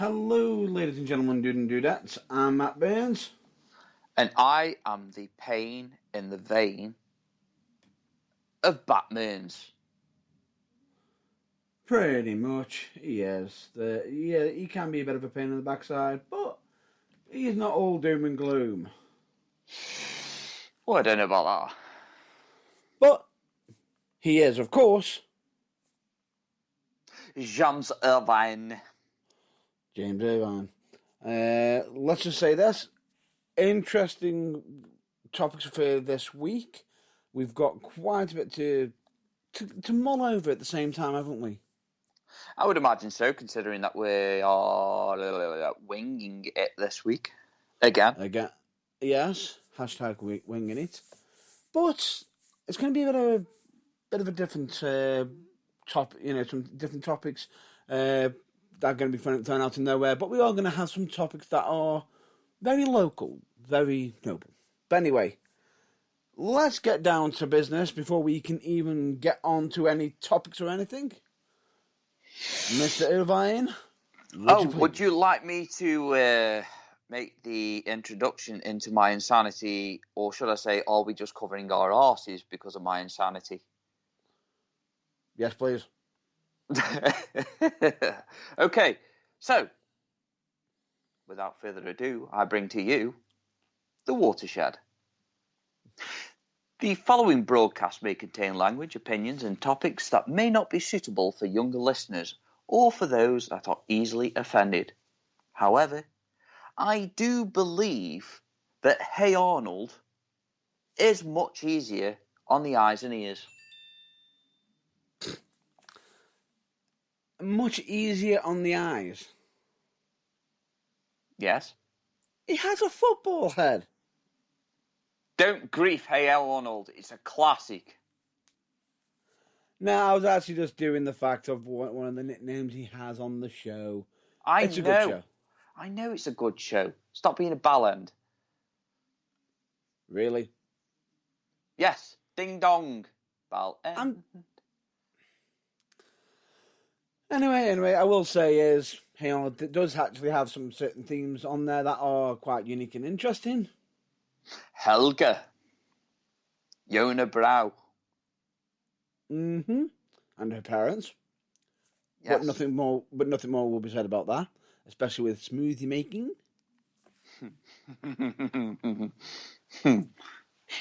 Hello, ladies and gentlemen, dude and dudettes. I'm Matt Burns. And I am the pain in the vein of Batman's. Pretty much, he is. He can be a bit of a pain in the backside, but he's not all doom and gloom. Well, I don't know about that. But he is, of course, James Irvine. James Irvine. Let's just say this. Interesting topics for this week. We've got quite a bit to mull over at the same time, haven't we? I would imagine so, considering that we are winging it this week. Again. Yes. Hashtag winging it. But it's going to be a bit of a different topic, some different topics that are going to be thrown out of nowhere. But we are going to have some topics that are very local, very noble. But anyway, let's get down to business before we can even get on to any topics or anything. Mr. Irvine, would you like me to make the introduction into my insanity, or should I say, are we just covering our arses because of my insanity? Yes, please. Okay, so, without further ado, I bring to you The Watershed. The following broadcast may contain language, opinions, and topics that may not be suitable for younger listeners or for those that are easily offended. However, I do believe that Hey Arnold is much easier on the eyes and ears. Much easier on the eyes. Yes? He has a football head. Don't grief, Hey Arnold. It's a classic. No, I was actually just doing the fact of one of the nicknames he has on the show. It's a good show. I know it's a good show. Stop being a bellend. Really? Yes. Ding dong. Bellend. Anyway, I will say is, Hey Arnold, it does actually have some certain themes on there that are quite unique and interesting. Helga. Yona Brow. Mm-hmm. And her parents. Yes. But nothing more will be said about that, especially with smoothie making.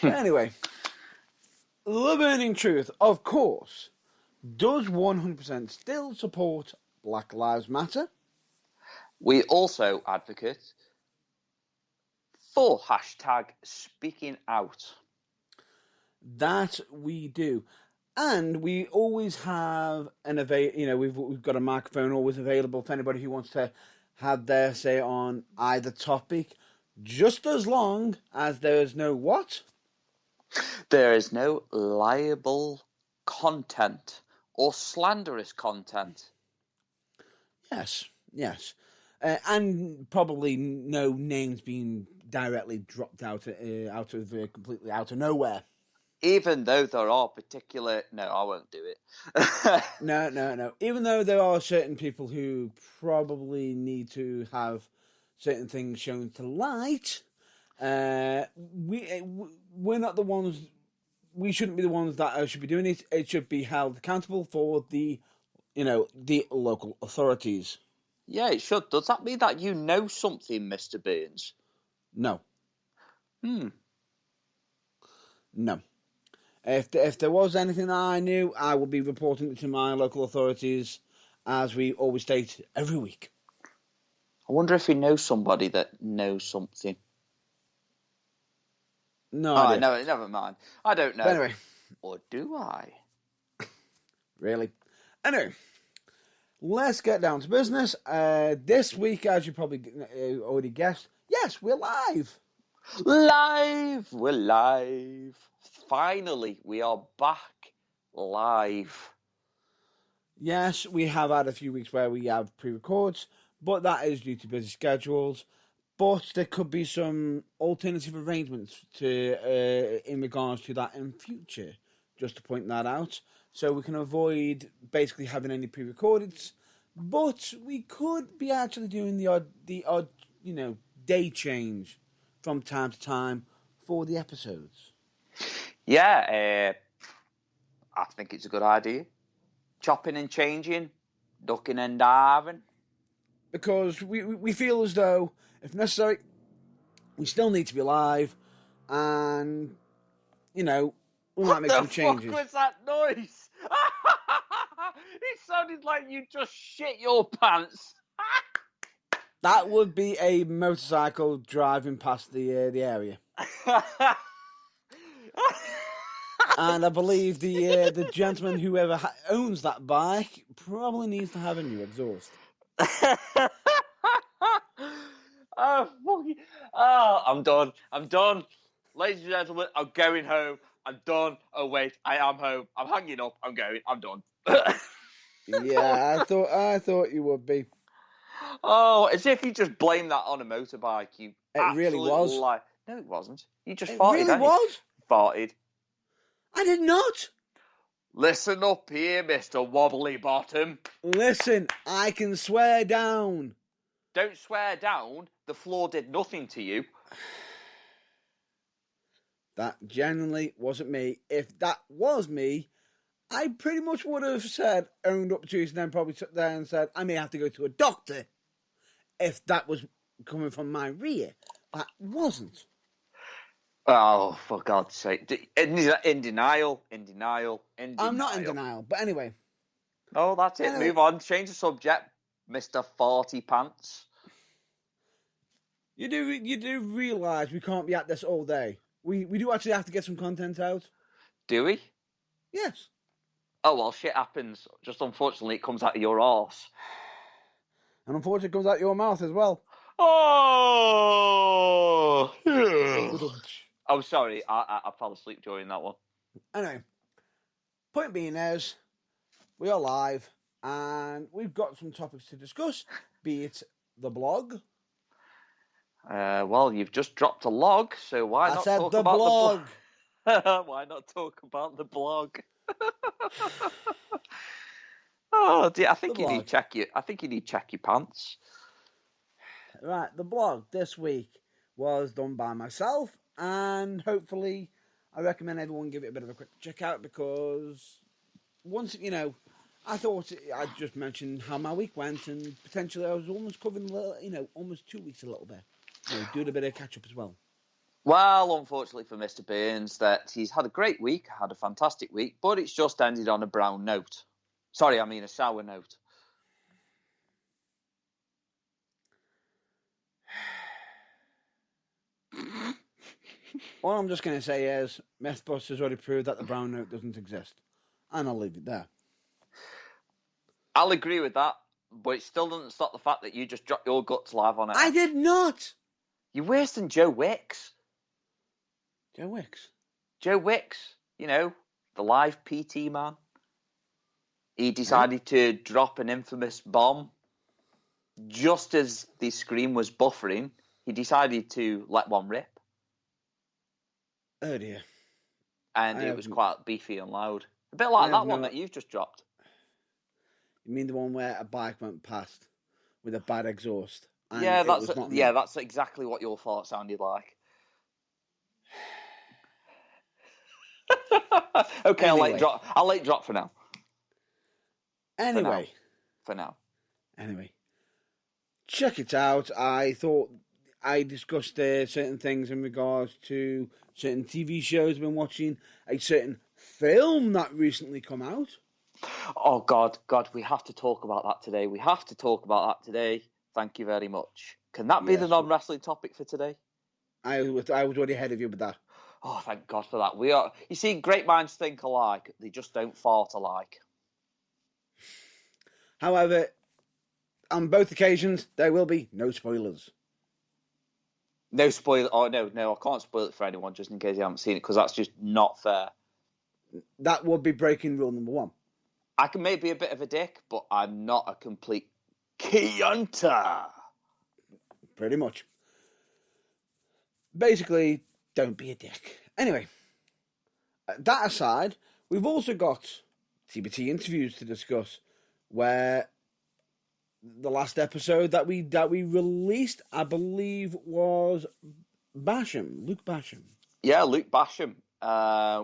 Anyway, the burning truth, of course, does 100% still support Black Lives Matter. We also advocate for hashtag speaking out. That we do. And we always have we've got a microphone always available for anybody who wants to have their say on either topic, just as long as there is no what? There is no liable content or slanderous content. Yes. And probably no names being directly dropped completely out of nowhere. Even though there are particular... No, I won't do it. No. Even though there are certain people who probably need to have certain things shown to light, we're not the ones... We shouldn't be the ones that should be doing it. It should be held accountable for the local authorities. Yeah, it should. Does that mean that you know something, Mr. Burns? No. No. If there was anything that I knew, I would be reporting it to my local authorities, as we always state every week. I wonder if we know somebody that knows something. No idea. No, never mind. I don't know. But anyway. Or do I? Really? Anyway, let's get down to business. This week, as you probably already guessed, yes, we're live. We're live. Finally, we are back live. Yes, we have had a few weeks where we have pre-records, but that is due to busy schedules. But there could be some alternative arrangements in regards to that in future, just to point that out. So we can avoid basically having any pre-recordeds But we could be actually doing the odd, day change from time to time for the episodes. Yeah, I think it's a good idea. Chopping and changing, ducking and diving. Because we feel as though, if necessary, we still need to be live, and, we might make some changes. What the fuck was that noise? It sounded like you just shit your pants. That would be a motorcycle driving past the area. And I believe the gentleman, whoever owns that bike, probably needs to have a new exhaust. I'm done. Ladies and gentlemen, I'm going home. I'm done. Oh, wait, I am home. I'm hanging up. I'm going. I'm done. Yeah, I thought you would be. Oh, as if you just blame that on a motorbike. You It really was. No, it wasn't. You just It farted. really was. Farted. I did not. Listen up here, Mr. Wobbly Bottom. Listen, I can swear down. Don't swear down. The floor did nothing to you. That genuinely wasn't me. If that was me, I pretty much would have owned up to it, and then probably sat there and said, I may have to go to a doctor if that was coming from my rear. That wasn't. Oh, for God's sake. In denial. I'm not in denial, but anyway. Oh, that's it. Anyway. Move on. Change the subject, Mr. Farty Pants. You do realise we can't be at this all day. We do actually have to get some content out. Do we? Yes. Oh, well, shit happens. Just unfortunately, it comes out of your arse. And unfortunately, it comes out your mouth as well. Oh! I'm sorry. I fell asleep during that one. Anyway, point being is, we are live, and we've got some topics to discuss, be it the blog. Well, you've just dropped a log, so why not talk about blog. The blog? Why not talk about the blog? Oh, dear, I think you need to check your pants. Right, the blog this week was done by myself, and hopefully, I recommend everyone give it a bit of a quick check out, because once I thought I'd just mention how my week went, and potentially I was almost covering almost 2 weeks a little bit. Doing a bit of catch up as well. Well, unfortunately for Mr. Burns, that he's had a great week, had a fantastic week, but it's just ended on a brown note. Sorry, I mean a sour note. All I'm just going to say is, Mythbusters already proved that the brown note doesn't exist. And I'll leave it there. I'll agree with that, but it still doesn't stop the fact that you just dropped your guts live on it. I did not! You're worse than Joe Wicks. Joe Wicks? Joe Wicks, the live PT man. He decided to drop an infamous bomb. Just as the screen was buffering, he decided to let one rip. Oh dear. And it was quite beefy and loud. A bit like that one that you've just dropped. You mean the one where a bike went past with a bad exhaust? Yeah, that's exactly what your fart sounded like. Okay, anyway. I'll let drop for now. Anyway. For now. Anyway. Check it out. I thought I discussed certain things in regards to certain TV shows I've been watching, a certain film that recently come out. Oh, God, we have to talk about that today. Thank you very much. Can that be the non-wrestling topic for today? I was already ahead of you with that. Oh, thank God for that. You see, great minds think alike. They just don't fart alike. However, on both occasions, there will be no spoilers. No spoiler. Oh, no, I can't spoil it for anyone just in case you haven't seen it, because that's just not fair. That would be breaking rule number 1. I can maybe be a bit of a dick, but I'm not a complete Chianta. Pretty much. Basically, don't be a dick. Anyway, that aside, we've also got TBT interviews to discuss, where the last episode that we released, I believe, was Luke Basham. Yeah, Luke Basham.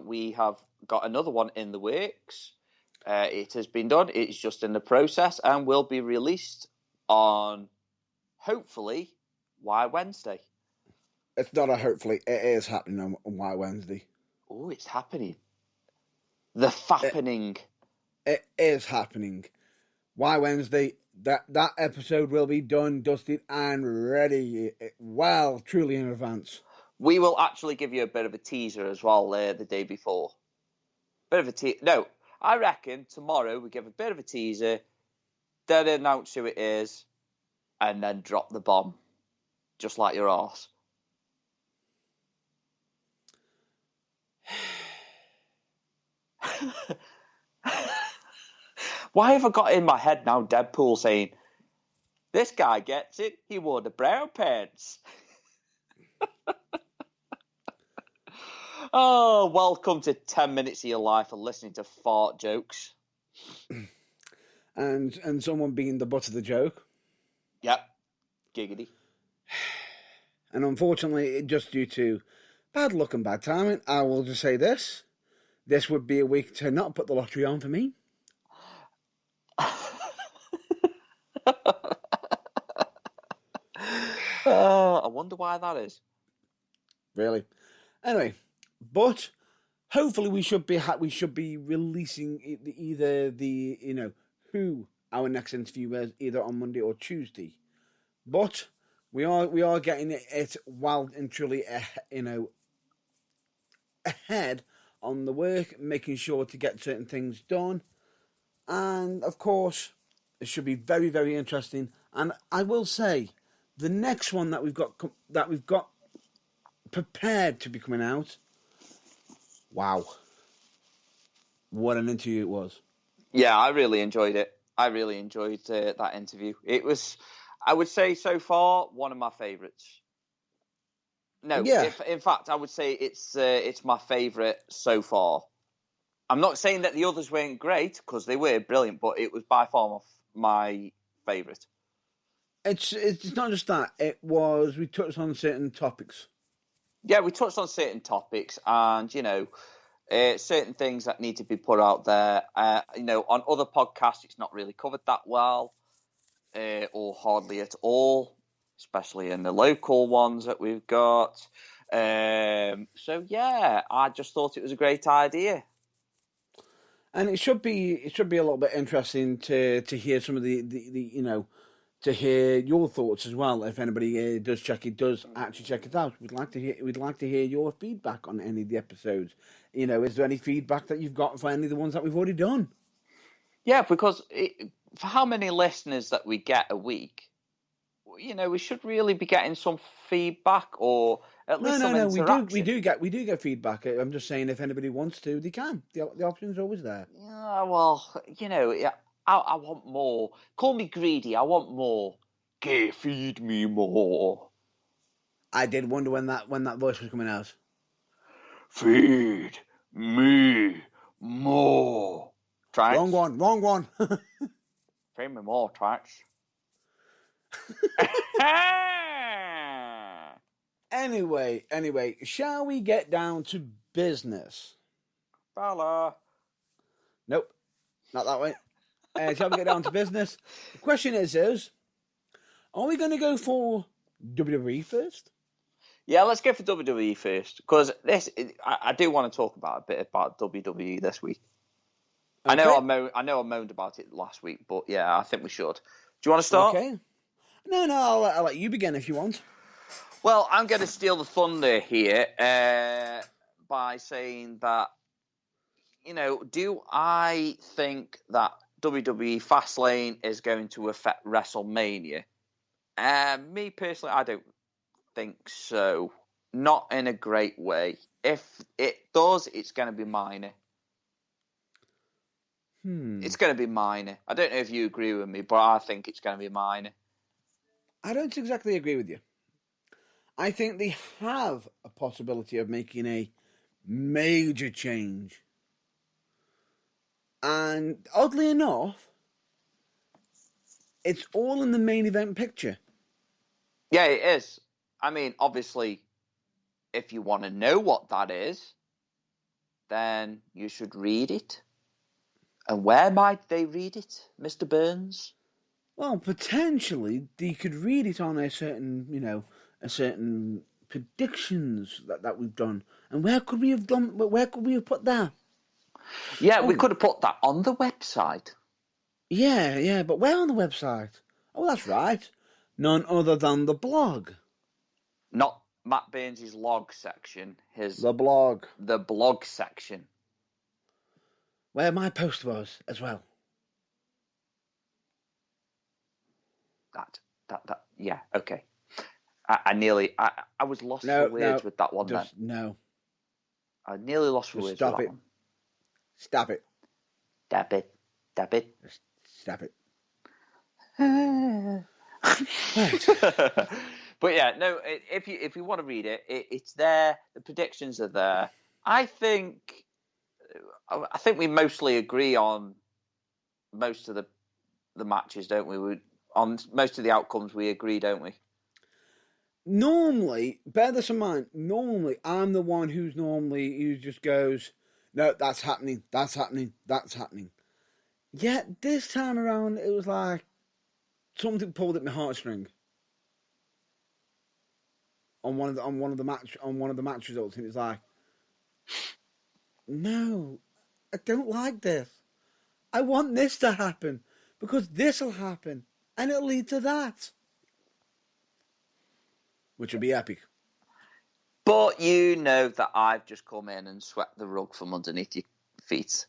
We have got another one in the works. It has been done. It's just in the process and will be released on, hopefully, Why Wednesday. It's not a hopefully. It is happening on Why Wednesday. Oh, it's happening. The fappening. It is happening. Why Wednesday? That episode will be done, dusted, and ready. Well, truly in advance. We will actually give you a bit of a teaser as well the day before. Bit of a teaser. No, I reckon tomorrow we give a bit of a teaser, then announce who it is, and then drop the bomb. Just like your arse. Why have I got in my head now Deadpool saying, this guy gets it, he wore the brown pants. Oh, welcome to 10 minutes of your life of listening to fart jokes. And someone being the butt of the joke. Yep. Giggity. And unfortunately, just due to bad luck and bad timing, I will just say this. This would be a week to not put the lottery on for me. I wonder why that is. Really. Anyway, but hopefully we should be releasing either who our next interview is either on Monday or Tuesday. But we are getting it well and truly ahead on the work, making sure to get certain things done, and of course it should be very, very interesting. And I will say, the next one that we've got prepared to be coming out. Wow, what an interview it was! Yeah, I really enjoyed it. I really enjoyed that interview. It was, I would say, so far one of my favourites. No, yeah. in fact, I would say it's my favourite so far. I'm not saying that the others weren't great, because they were brilliant, but it was by far my favourite. It's not just that. It was, we touched on certain topics. Yeah, we touched on certain topics, and certain things that need to be put out there. On other podcasts, it's not really covered that well, or hardly at all, especially in the local ones that we've got. So yeah, I just thought it was a great idea. And it should be a little bit interesting to hear some of to hear your thoughts as well. If anybody does actually check it out, we'd like to hear your feedback on any of the episodes. Is there any feedback that you've got for any of the ones that we've already done? Yeah, because for how many listeners that we get a week, we should really be getting some feedback, or at least some interaction. We do get feedback. I'm just saying, if anybody wants to, they can. The option's always there. Yeah, well, I want more. Call me greedy. I want more. Feed me more. I did wonder when that voice was coming out. Feed me more. Tracks. Wrong one. Feed me more, Tracks. Anyway, shall we get down to business? Fella. Nope, not that way. Shall we get down to business? The question is, are we going to go for WWE first? Yeah, let's go for WWE first, because I do want to talk a bit about WWE this week. Okay. I know I moaned about it last week, but yeah, I think we should. Do you want to start? Okay. No, I'll let you begin if you want. Well, I'm going to steal the thunder here by saying that, do I think that WWE Fastlane is going to affect WrestleMania? Me personally, I don't think so. Not in a great way. If it does, it's going to be minor. It's going to be minor. I don't know if you agree with me, but I think it's going to be minor. I don't exactly agree with you. I think they have a possibility of making a major change. And oddly enough, It's all in the main event picture. Yeah, it is. I mean, obviously, if you want to know what that is, then you should read it. And where might they read it, Mr. Burns? Well, potentially they could read it on a certain predictions that we've done. And where could we have done? Where could we have put that? Yeah, we could have put that on the website. Yeah, but where on the website? Oh, that's right. None other than the blog. Not Matt Burns' log section, The blog. the blog section. Where my post was as well. Yeah, okay. I was lost for words with that one just then. No. I nearly lost for words with that one. Stop it. Stop it. Stop it. Just stop it. Right. But yeah, no, if you want to read it, it's there. The predictions are there. I think we mostly agree on most of the matches, don't we? On most of the outcomes, we agree, don't we? Normally, bear this in mind, I'm the one who just goes, no, that's happening. Yet this time around, it was like something pulled at my heartstring. On one of the match results, and it was like, no, I don't like this. I want this to happen because this will happen, and it'll lead to that, which will be epic. But you know that I've just come in and swept the rug from underneath your feet.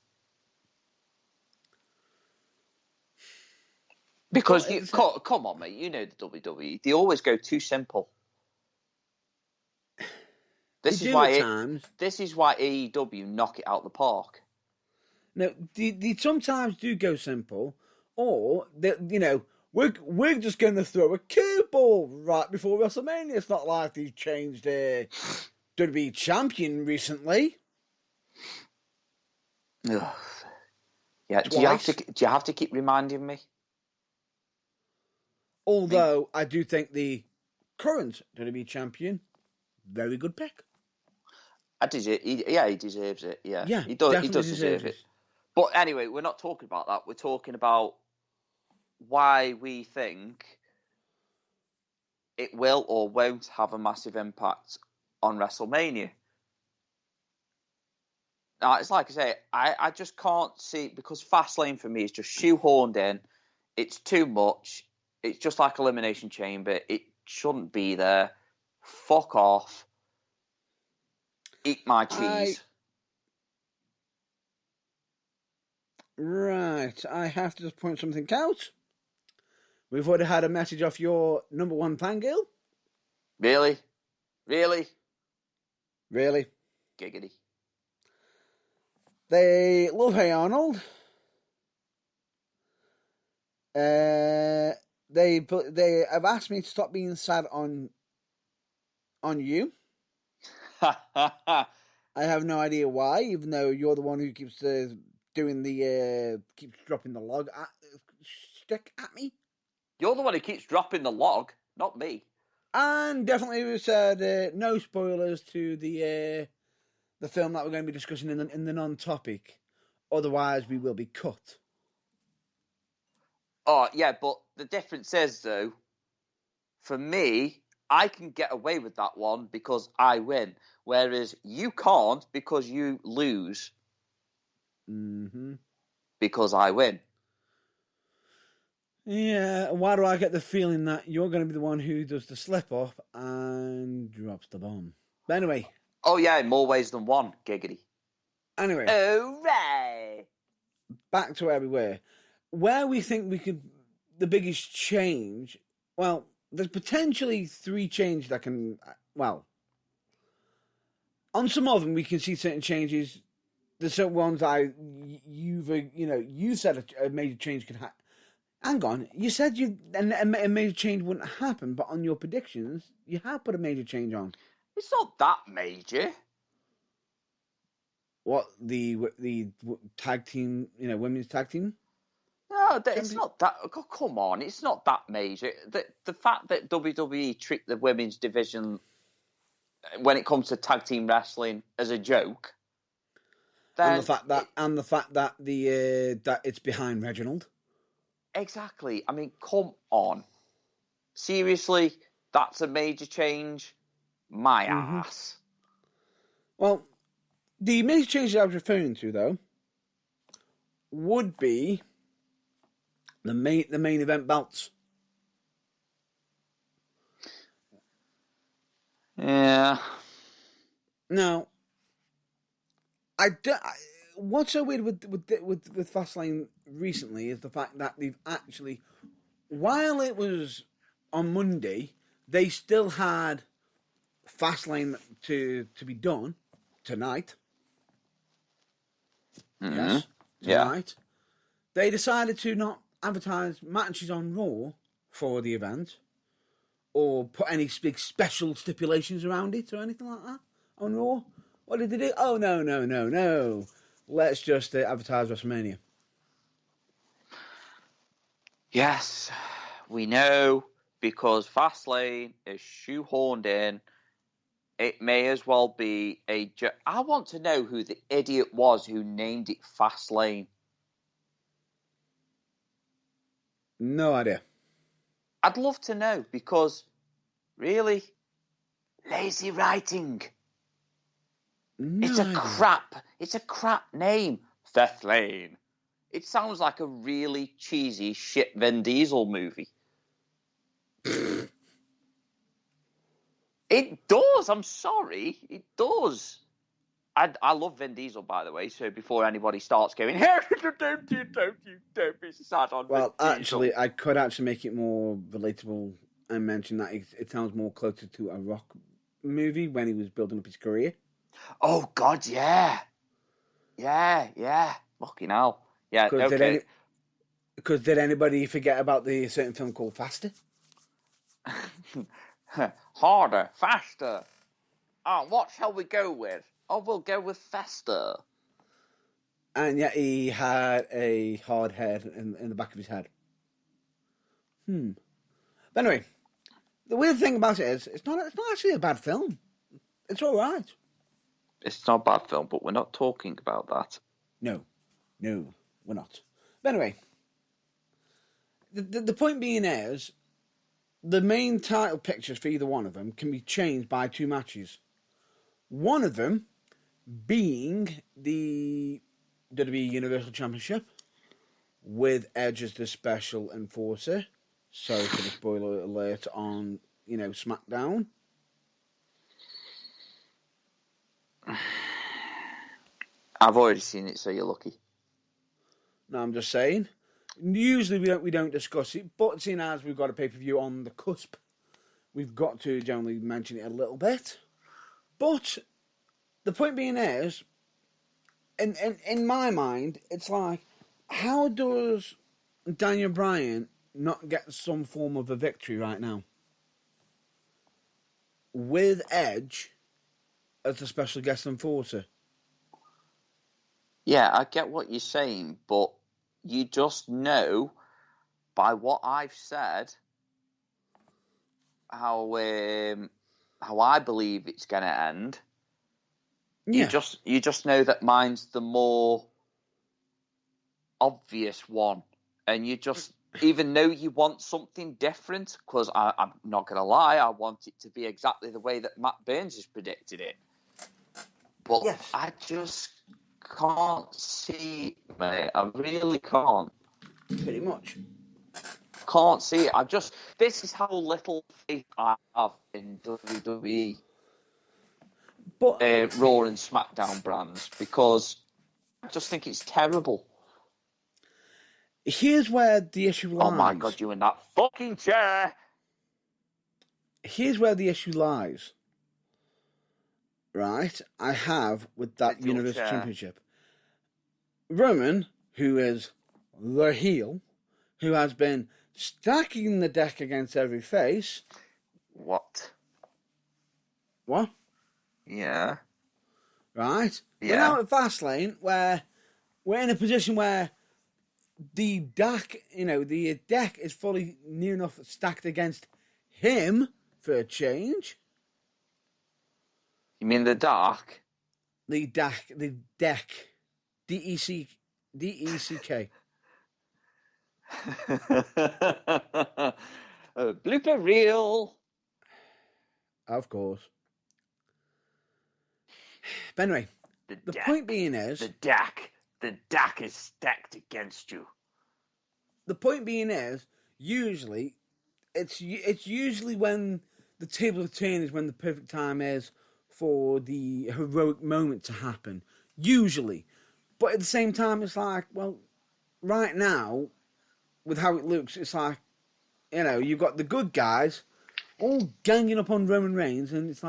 Because come on, mate, you know the WWE. They always go too simple. This is why AEW knock it out the park. No, they sometimes do go simple, or we're just going to throw a curveball right before WrestleMania. It's not like they've changed WWE champion recently. Ugh. Yeah, Twice. do you have to keep reminding me? Although I do think the current WWE champion, very good pick. He deserves it. Yeah, he does deserve it. But anyway, we're not talking about that. We're talking about why we think it will or won't have a massive impact on WrestleMania. Now, it's like I say, I just can't see, because Fastlane for me is just shoehorned in. It's too much. It's just like Elimination Chamber. It shouldn't be there. Fuck off. Eat my cheese. Right, I have to just point something out. We've already had a message off your number one fangirl. Really? Giggity. They love Hey Arnold. They have asked me to stop being sad on you. I have no idea why, even though you're the one who keeps keeps dropping the log stick at me. You're the one who keeps dropping the log, not me. And definitely we said no spoilers to the film that we're going to be discussing in the non-topic. Otherwise, we will be cut. Oh, yeah, but the difference is, though, for me, I can get away with that one because I win, whereas you can't because you lose. Mm-hmm. Because I win. Yeah, why do I get the feeling that you're going to be the one who does the slip-up and drops the bomb? But anyway. Oh, yeah, in more ways than one, giggity. Anyway. Hooray! Back to where we were. Where we think the biggest change, well, there's potentially 3 changes that can, well, on some of them we can see certain changes. There's certain ones you said a major change could happen. Hang on, you said a major change wouldn't happen, but on your predictions, you have put a major change on. It's not that major. What, the tag team, women's tag team? No, No, it's not that. Oh, come on, it's not that major. The fact that WWE treat the women's division when it comes to tag team wrestling as a joke, then and the fact that that it's behind Reginald. Exactly. I mean, come on. Seriously, that's a major change. My ass. Well, the major changes I was referring to, though, would be the main event belts. Yeah. Now, what's so weird with Fastlane recently is the fact that they've actually, while it was on Monday, they still had Fastlane to be done tonight. Mm-hmm. Yes, tonight. Yeah. They decided to not advertise matches on Raw for the event, or put any big special stipulations around it or anything like that on Raw. What did they do? Oh, no. Let's just advertise WrestleMania. Yes, we know, because Fastlane is shoehorned in. It may as well be I want to know who the idiot was who named it Fastlane. No idea. I'd love to know, because, really, lazy writing. No it's idea. It's a crap name. Fastlane. It sounds like a really cheesy shit Vin Diesel movie. It does. I'm sorry. It does. I love Vin Diesel, by the way. So before anybody starts going, don't be sad on Vin Diesel. Well, actually, I could actually make it more relatable and mention that it sounds more closer to a Rock movie when he was building up his career. Oh God, yeah. Fucking hell. Yeah. Okay. Because did anybody forget about the certain film called Faster? Harder, faster. Oh, what shall we go with? Oh, we'll go with faster. And yet he had a hard head in the back of his head. But anyway, the weird thing about it is it's not actually a bad film. It's all right. It's not a bad film, but we're not talking about that. No, we're not. But anyway, the point being is, the main title pictures for either one of them can be changed by two matches. One of them being the WWE Universal Championship with Edge as the special enforcer. Sorry for the spoiler alert on, SmackDown. I've already seen it, so you're lucky. No, I'm just saying. Usually we don't discuss it, but seeing as we've got a pay-per-view on the cusp, we've got to generally mention it a little bit. But the point being is, in my mind, it's like, how does Daniel Bryan not get some form of a victory right now? With Edge as the special guest enforcer. Yeah, I get what you're saying, but you just know by what I've said how I believe it's going to end. Yeah. You just know that mine's the more obvious one, and you just, even though you want something different, because I'm not going to lie, I want it to be exactly the way that Matt Burns has predicted it. But yes. I just can't see it, mate. I really can't. Pretty much. Can't see it. This is how little faith I have in WWE. But Raw and SmackDown brands, because I just think it's terrible. Here's where the issue lies. Oh my God, you in that fucking chair! Here's where the issue lies. Right? I have with that Universal Championship. Roman, who is the heel, who has been stacking the deck against every face. What? Yeah. Right? Yeah. We're now at Fastlane, where we're in a position where the deck, the deck is fully near enough stacked against him for a change. You mean the dark? The deck, D-E-C, D-E-C-K. Blooper reel. Of course. But anyway, the point being is... The deck is stacked against you. The point being is, usually, it's usually when the table of turn is when the perfect time is for the heroic moment to happen. Usually. But at the same time, it's like, well, right now, with how it looks, it's like, you've got the good guys all ganging up on Roman Reigns, and it's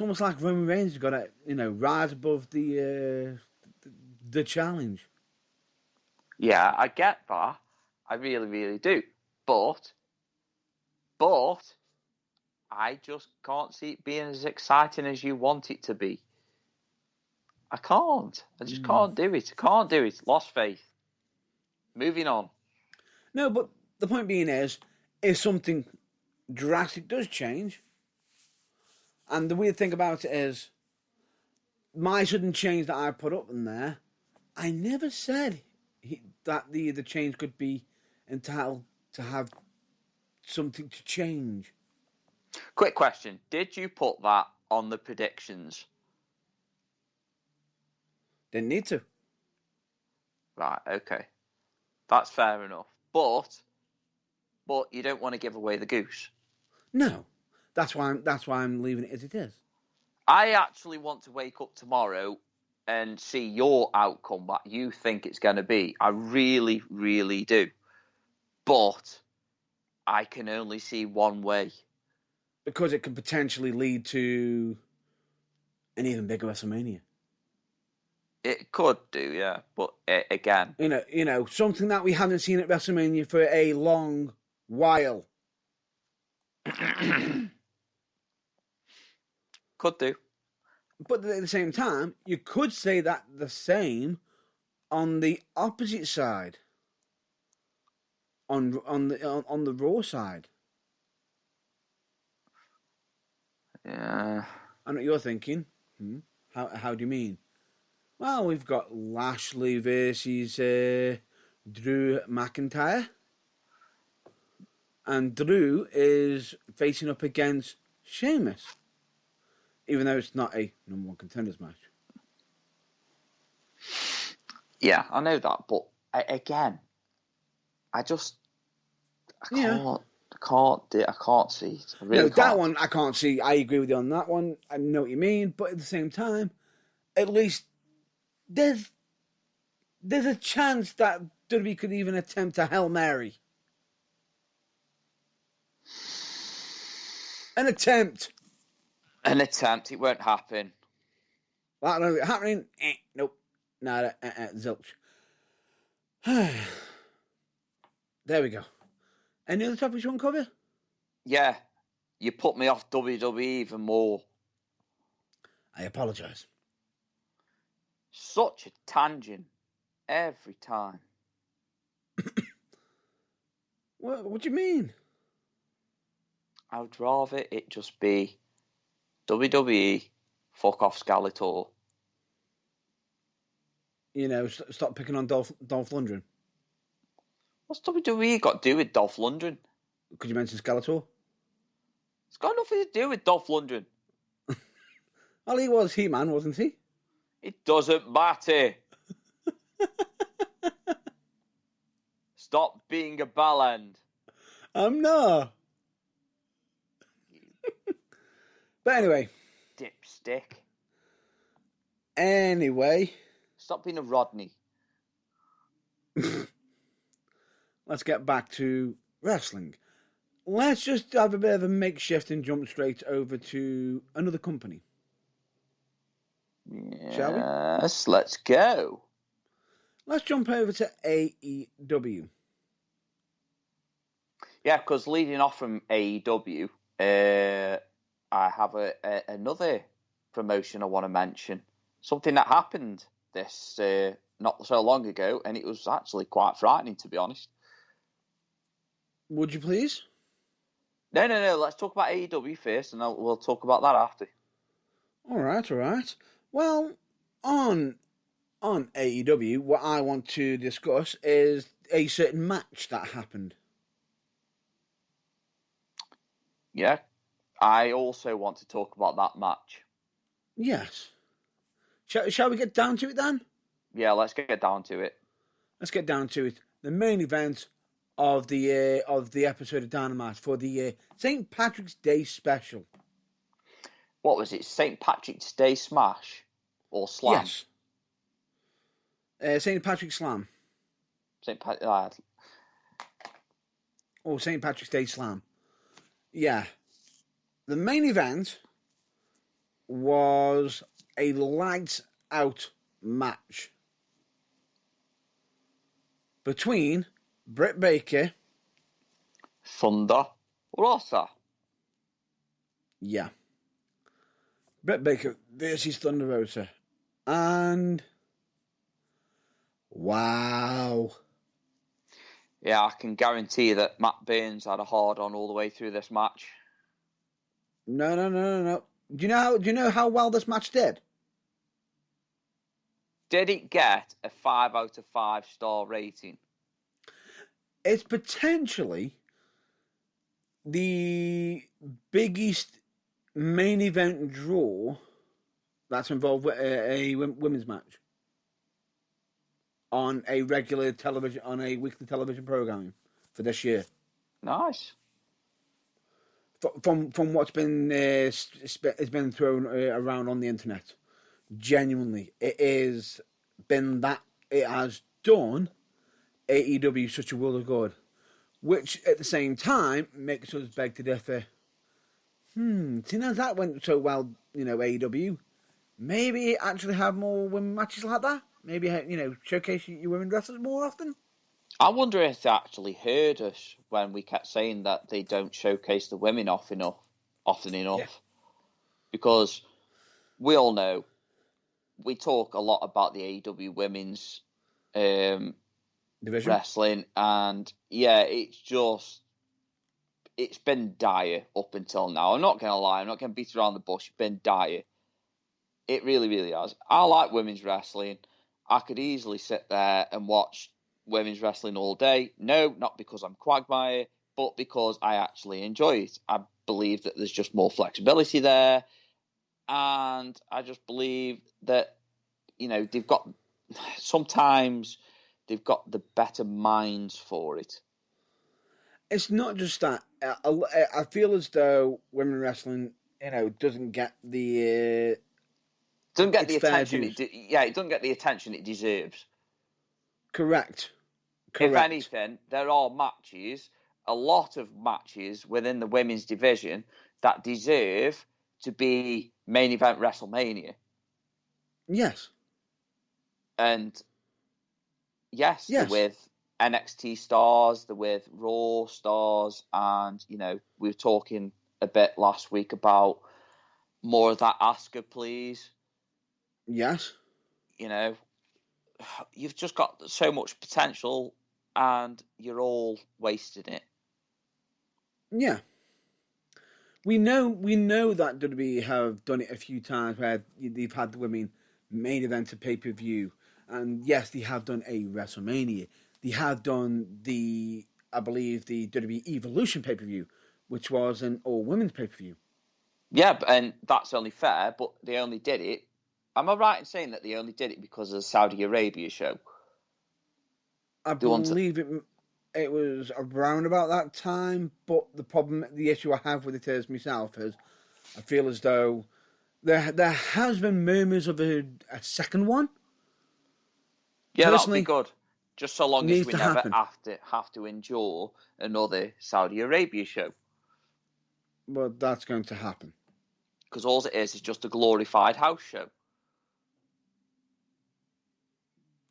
almost like Roman Reigns has got to, rise above the challenge. Yeah, I get that. I really, really do. But I just can't see it being as exciting as you want it to be. I can't. I just can't do it. I can't do it. Lost faith. Moving on. No, but the point being is, if something drastic does change, and the weird thing about it is, my sudden change that I put up in there, I never said that the change could be entitled to have something to change. Quick question. Did you put that on the predictions? Didn't need to. Right, okay. That's fair enough. But you don't want to give away the goose. No. That's why I'm leaving it as it is. I actually want to wake up tomorrow and see your outcome, what you think it's going to be. I really, really do. But I can only see one way. Because it could potentially lead to an even bigger WrestleMania. It could do, yeah. But again... something that we haven't seen at WrestleMania for a long while. Could do. But at the same time, you could say that the same on the opposite side. On the Raw side. Yeah. I know what you're thinking. How do you mean? Well, we've got Lashley versus Drew McIntyre. And Drew is facing up against Sheamus. Even though it's not a number one contenders match. Yeah, I know that. But again, I can't see it. I really can't. That one I can't see. I agree with you on that one. I know what you mean. But at the same time, at least there's a chance that WWE could even attempt a Hail Mary. An attempt. It won't happen. That not happening. Nope. Nada. Zilch. There we go. Any other topics you want to cover? Yeah. You put me off WWE even more. I apologise. Such a tangent. Every time. What do you mean? I would rather it just be WWE, fuck off Skeletor. Stop picking on Dolph Lundgren. What's WWE got to do with Dolph Lundgren? Could you mention Skeletor? It's got nothing to do with Dolph Lundgren. Well, he was He-Man, wasn't he? It doesn't matter. Stop being a bellend. I'm not. But anyway. Dipstick. Anyway. Stop being a Rodney. Let's get back to wrestling. Let's just have a bit of a makeshift and jump straight over to another company. Yes, shall we? Yes, let's go. Let's jump over to AEW. Yeah, because leading off from AEW, I have another promotion I want to mention. Something that happened this not so long ago, and it was actually quite frightening, to be honest. Would you please? No. Let's talk about AEW first, and we'll talk about that after. All right. Well, on AEW, what I want to discuss is a certain match that happened. Yeah, I also want to talk about that match. Yes. Shall we get down to it then? Yeah, let's get down to it. Let's get down to it. The main event of the episode of Dynamite for the St. Patrick's Day special. What was it? St. Patrick's Day Smash or Slam? Yes. St. Patrick's Slam. St. Patrick's Day Slam. Yeah. The main event was a lights out match between Britt Baker, Thunder Rosa. Yeah. Britt Baker versus Thunder Rosa. And wow. Yeah, I can guarantee that Matt Burns had a hard on all the way through this match. No. Do you know how well this match did? Did it get a 5 out of 5 star rating? It's potentially the biggest main event draw that's involved with a women's match on a regular television, on a weekly television programming for this year. Nice. From what's been it's been thrown around on the internet, genuinely, it has been that it has done AEW such a world of good, which at the same time makes us beg to differ. Seeing as that went so well, AEW, maybe actually have more women matches like that. Maybe showcase your women wrestlers more often. I wonder if they actually heard us when we kept saying that they don't showcase the women often enough. Yeah. Because we all know, we talk a lot about the AEW women's division wrestling, and yeah, it's been dire up until now. I'm not going to lie, I'm not going to beat around the bush. It's been dire. It really, really has. I like women's wrestling. I could easily sit there and watch women's wrestling all day. No, not because I'm Quagmire, but because I actually enjoy it. I believe that there's just more flexibility there, and I just believe that sometimes they've got the better minds for it. It's not just that. I feel as though women wrestling, doesn't get the attention. It doesn't get the attention it deserves. Correct. If anything, there are a lot of matches within the women's division that deserve to be main event WrestleMania. Yes. And yes. They're with NXT stars, they're with Raw stars, and, we were talking a bit last week about more of that Asuka, please. Yes. You've just got so much potential and you're all wasting it. Yeah. We know that WWE have done it a few times where they've had the women main event of pay-per-view. And yes, they have done a WrestleMania. They have done I believe, the WWE Evolution pay-per-view, which was an all-women's pay-per-view. Yeah, and that's only fair, but they only did it. Am I right in saying that they only did it because of the Saudi Arabia show? I believe it was around about that time, but the issue I have with it is myself is I feel as though there has been murmurs of a second one. Yeah, that would be good. Just so long as we never have to endure another Saudi Arabia show. But that's going to happen. Because all it is just a glorified house show.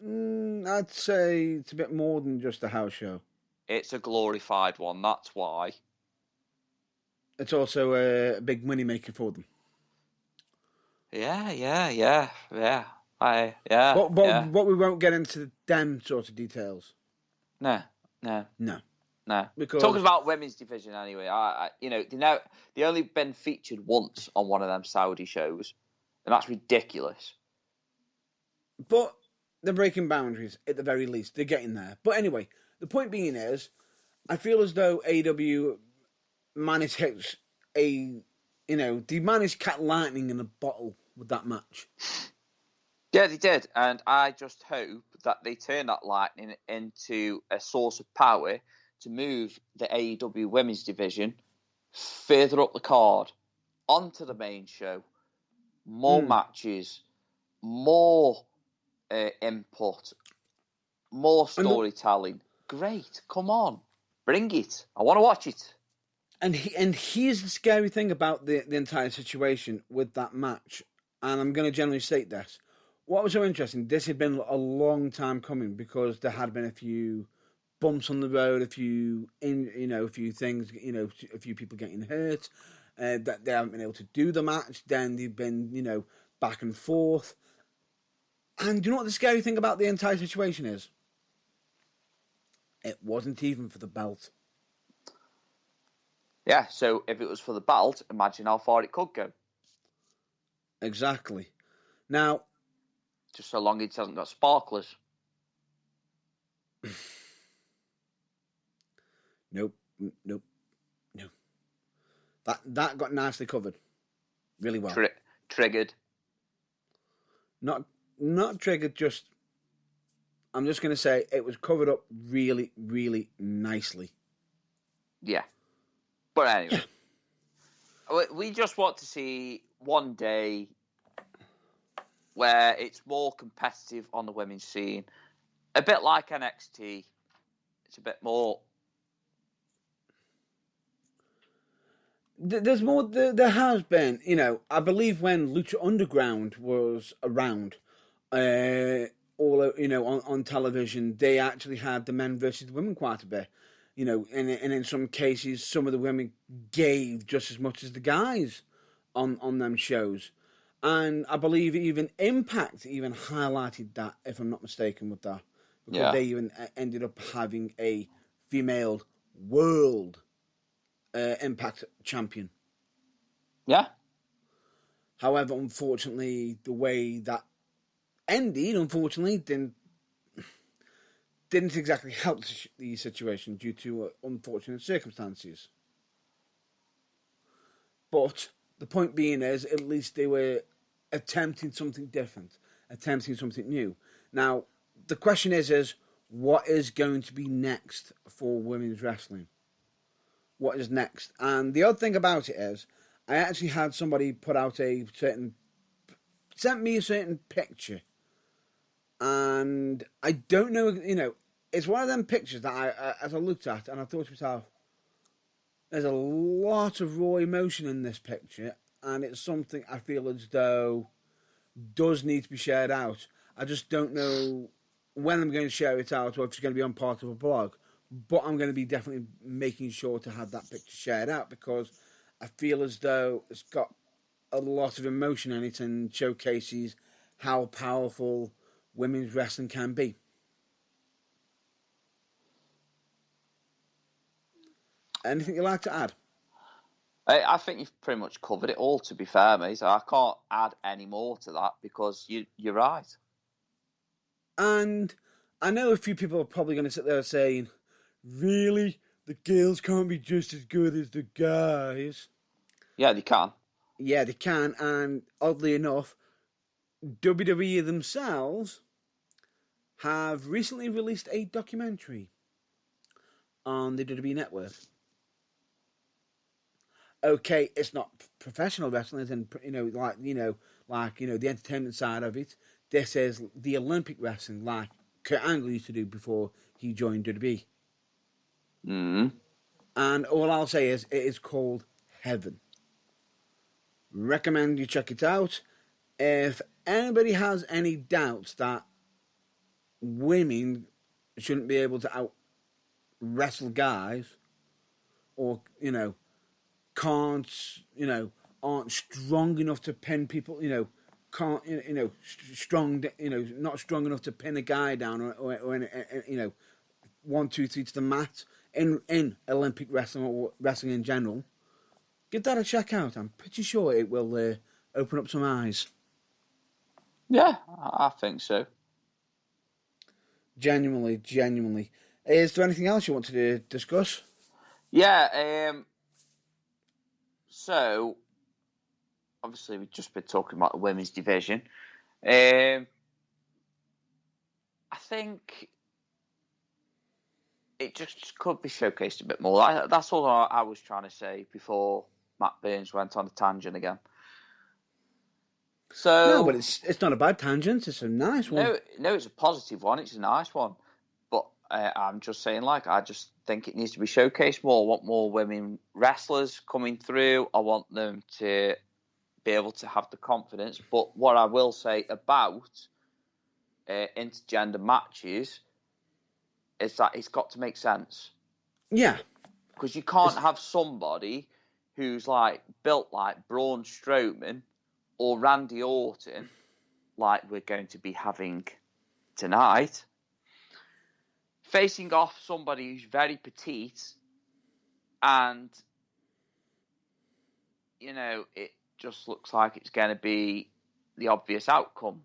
I'd say it's a bit more than just a house show. It's a glorified one, that's why. It's also a big money maker for them. Yeah. Yeah. But we won't get into them sort of details. No. Because Talking about women's division anyway, they only been featured once on one of them Saudi shows, and that's ridiculous. But they're breaking boundaries at the very least. They're getting there. But anyway, the point being is, I feel as though AEW managed they managed cat lightning in a bottle with that match. Yeah, they did, and I just hope that they turn that lightning into a source of power to move the AEW women's division further up the card, onto the main show, more matches, more input, more storytelling. Great, come on, bring it. I want to watch it. And here's the scary thing about the entire situation with that match, and I'm going to generally state this. What was so interesting, this had been a long time coming because there had been a few bumps on the road, a few things, a few people getting hurt, that they haven't been able to do the match. Then they've been, back and forth. And do you know what the scary thing about the entire situation is? It wasn't even for the belt. Yeah, so if it was for the belt, imagine how far it could go. Exactly. Now, just so long it hasn't got sparklers. Nope. That got nicely covered, really well. Triggered. Not triggered. I'm just going to say it was covered up really, really nicely. Yeah, but anyway, we just want to see one day where it's more competitive on the women's scene, a bit like NXT. It's a bit more. There's more. There has been, I believe when Lucha Underground was around, on television, they actually had the men versus the women quite a bit, and in some cases, some of the women gave just as much as the guys on them shows. And I believe even Impact even highlighted that, if I'm not mistaken, with that. Because they even ended up having a female world Impact champion. Yeah. However, unfortunately, the way that ended, didn't exactly help the situation due to unfortunate circumstances. But the point being is, at least they were attempting something different, attempting something new. Now, the question is what is going to be next for women's wrestling? What is next? And the odd thing about it is, I actually had somebody sent me a certain picture. And I don't know, it's one of them pictures that as I looked at, and I thought to myself, there's a lot of raw emotion in this picture, and it's something I feel as though does need to be shared out. I just don't know when I'm going to share it out or if it's going to be on part of a blog. But I'm going to be definitely making sure to have that picture shared out because I feel as though it's got a lot of emotion in it and showcases how powerful women's wrestling can be. Anything you'd like to add? I think you've pretty much covered it all, to be fair, mate. I can't add any more to that because you're right. And I know a few people are probably going to sit there saying, really? The girls can't be just as good as the guys? Yeah, they can. Yeah, they can. And oddly enough, WWE themselves have recently released a documentary on the WWE network. Okay, it's not professional wrestling, and the entertainment side of it. This is the Olympic wrestling, like Kurt Angle used to do before he joined WWE. Mm-hmm. And all I'll say is, it is called Heaven. Recommend you check it out. If anybody has any doubts that women shouldn't be able to out wrestle guys, or aren't strong enough to pin people, can't, strong, not strong enough to pin a guy down or in, 1, 2, 3 to the mat in Olympic wrestling or wrestling in general, give that a check out. I'm pretty sure it will open up some eyes. Yeah, I think so. Genuinely. Is there anything else you want to discuss? Yeah, so obviously we've just been talking about the women's division. I think it just could be showcased a bit more. That's all I was trying to say before Matt Burns went on a tangent again. So No, but it's not a bad tangent. It's a nice one. No, it's a positive one. It's a nice one. But I'm just saying, I just think it needs to be showcased more. I want more women wrestlers coming through. I want them to be able to have the confidence. But what I will say about intergender matches is that it's got to make sense. Yeah. Because you can't have somebody who's built like Braun Strowman or Randy Orton, like we're going to be having tonight, facing off somebody who's very petite, and it just looks like it's going to be the obvious outcome.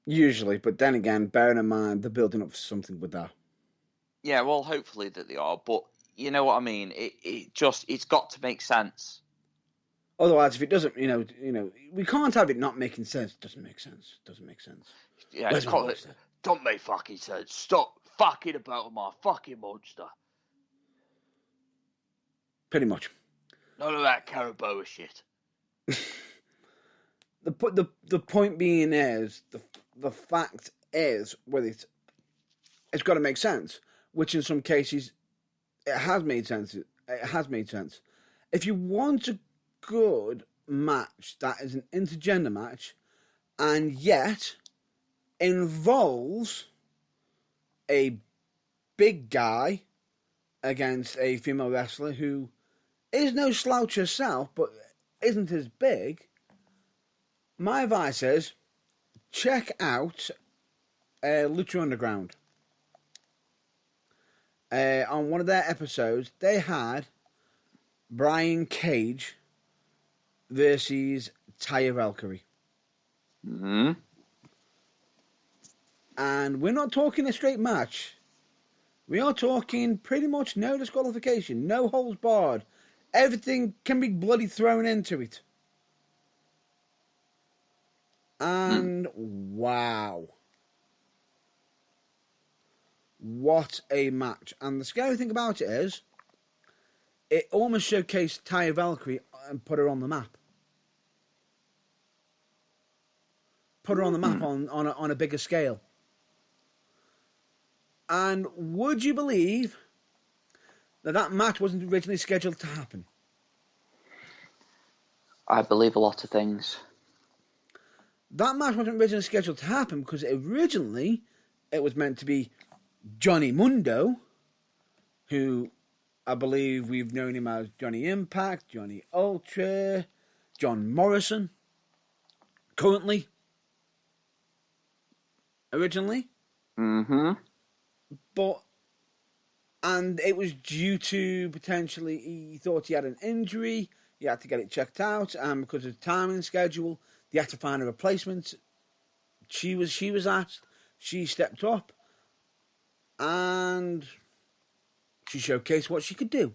Usually, but then again, bearing in mind they're building up for something with that. Yeah, well, hopefully that they are, but you know what I mean. It's got to make sense. Otherwise, if it doesn't, we can't have it not making sense. It doesn't make sense. Yeah, it's got it. Don't make fucking sense. Stop fucking about my fucking monster. Pretty much. None of that Caraboa shit. The point being is the fact is with it's got to make sense, which in some cases it has made sense. If you want a good match that is an intergender match and yet involves a big guy against a female wrestler who is no slouch herself but isn't as big, my advice is check out Lucha Underground. On one of their episodes, they had Brian Cage versus Taya Valkyrie. Mm-hmm. And we're not talking a straight match. We are talking pretty much no disqualification, no holds barred. Everything can be bloody thrown into it. And wow. What a match. And the scary thing about it is, it almost showcased Taya Valkyrie and put her on the map. Put her on the map on a bigger scale. And would you believe that match wasn't originally scheduled to happen? I believe a lot of things. That match wasn't originally scheduled to happen because originally it was meant to be Johnny Mundo, who I believe we've known him as Johnny Impact, Johnny Ultra, John Morrison, currently, originally. Mm-hmm. And it was due to potentially, he thought he had an injury, he had to get it checked out, and because of the timing schedule, they had to find a replacement. She was asked, she stepped up, and she showcased what she could do.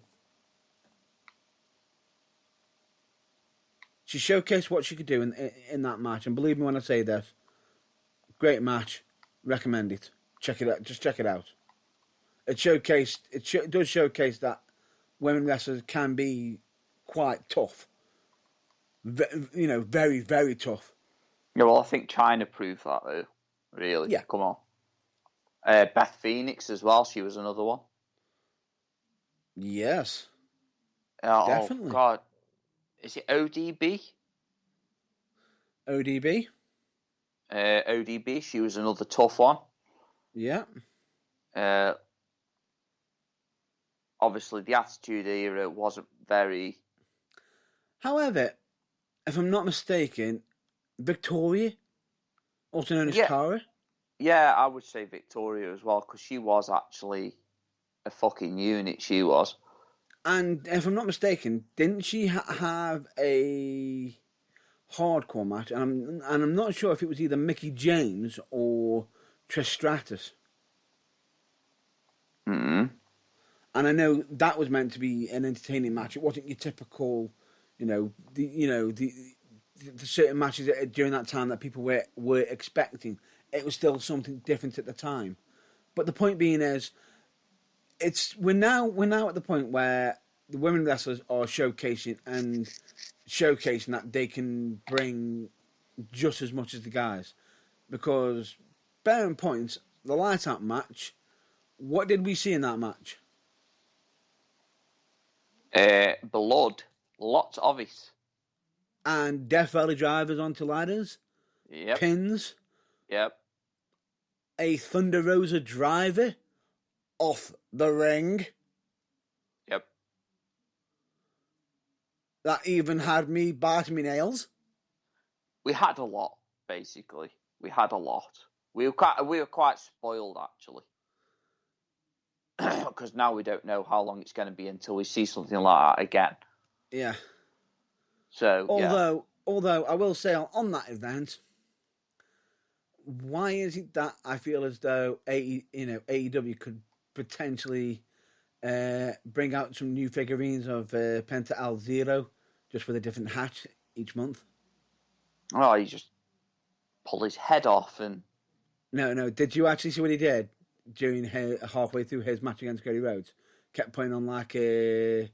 She showcased what she could do in that match, and believe me when I say this, great match, recommend it. Check it out, just check it out. It does showcase that women wrestlers can be quite tough. Very, very tough. Yeah, well, I think China proved that, though. Really? Yeah. Come on. Beth Phoenix as well. She was another one. Yes. Definitely. Oh, God. Is it ODB? ODB? ODB. She was another tough one. Yeah. Obviously, the Attitude Era wasn't very... However, if I'm not mistaken, Victoria, also known as Yeah, Tara. yeah, I would say Victoria as well, because she was actually a fucking unit, she was. And if I'm not mistaken, didn't she have a hardcore match? And I'm not sure if it was either Mickey James or Trish Stratus. Mm-hmm. And I know that was meant to be an entertaining match. It wasn't your typical, the certain matches during that time that people were expecting. It was still something different at the time. But the point being is, we're now at the point where the women wrestlers are showcasing that they can bring just as much as the guys. Because bear in point, the light out match, what did we see in that match? Blood, lots of it. And Death Valley drivers onto ladders, Yep, pins, yep. a Thunder Rosa driver off the ring. Yep. That even had me biting my nails. We had a lot, basically. We had a lot. We were quite spoiled, actually. Because now we don't know how long it's going to be until we see something like that again. Yeah. So, Although I will say on that event, why is it that I feel as though AEW could potentially bring out some new figurines of Penta El Zero just with a different hat each month? Oh, he just pulled his head off and... No. Did you actually see what he did during halfway through his match against Cody Rhodes? Kept putting on like a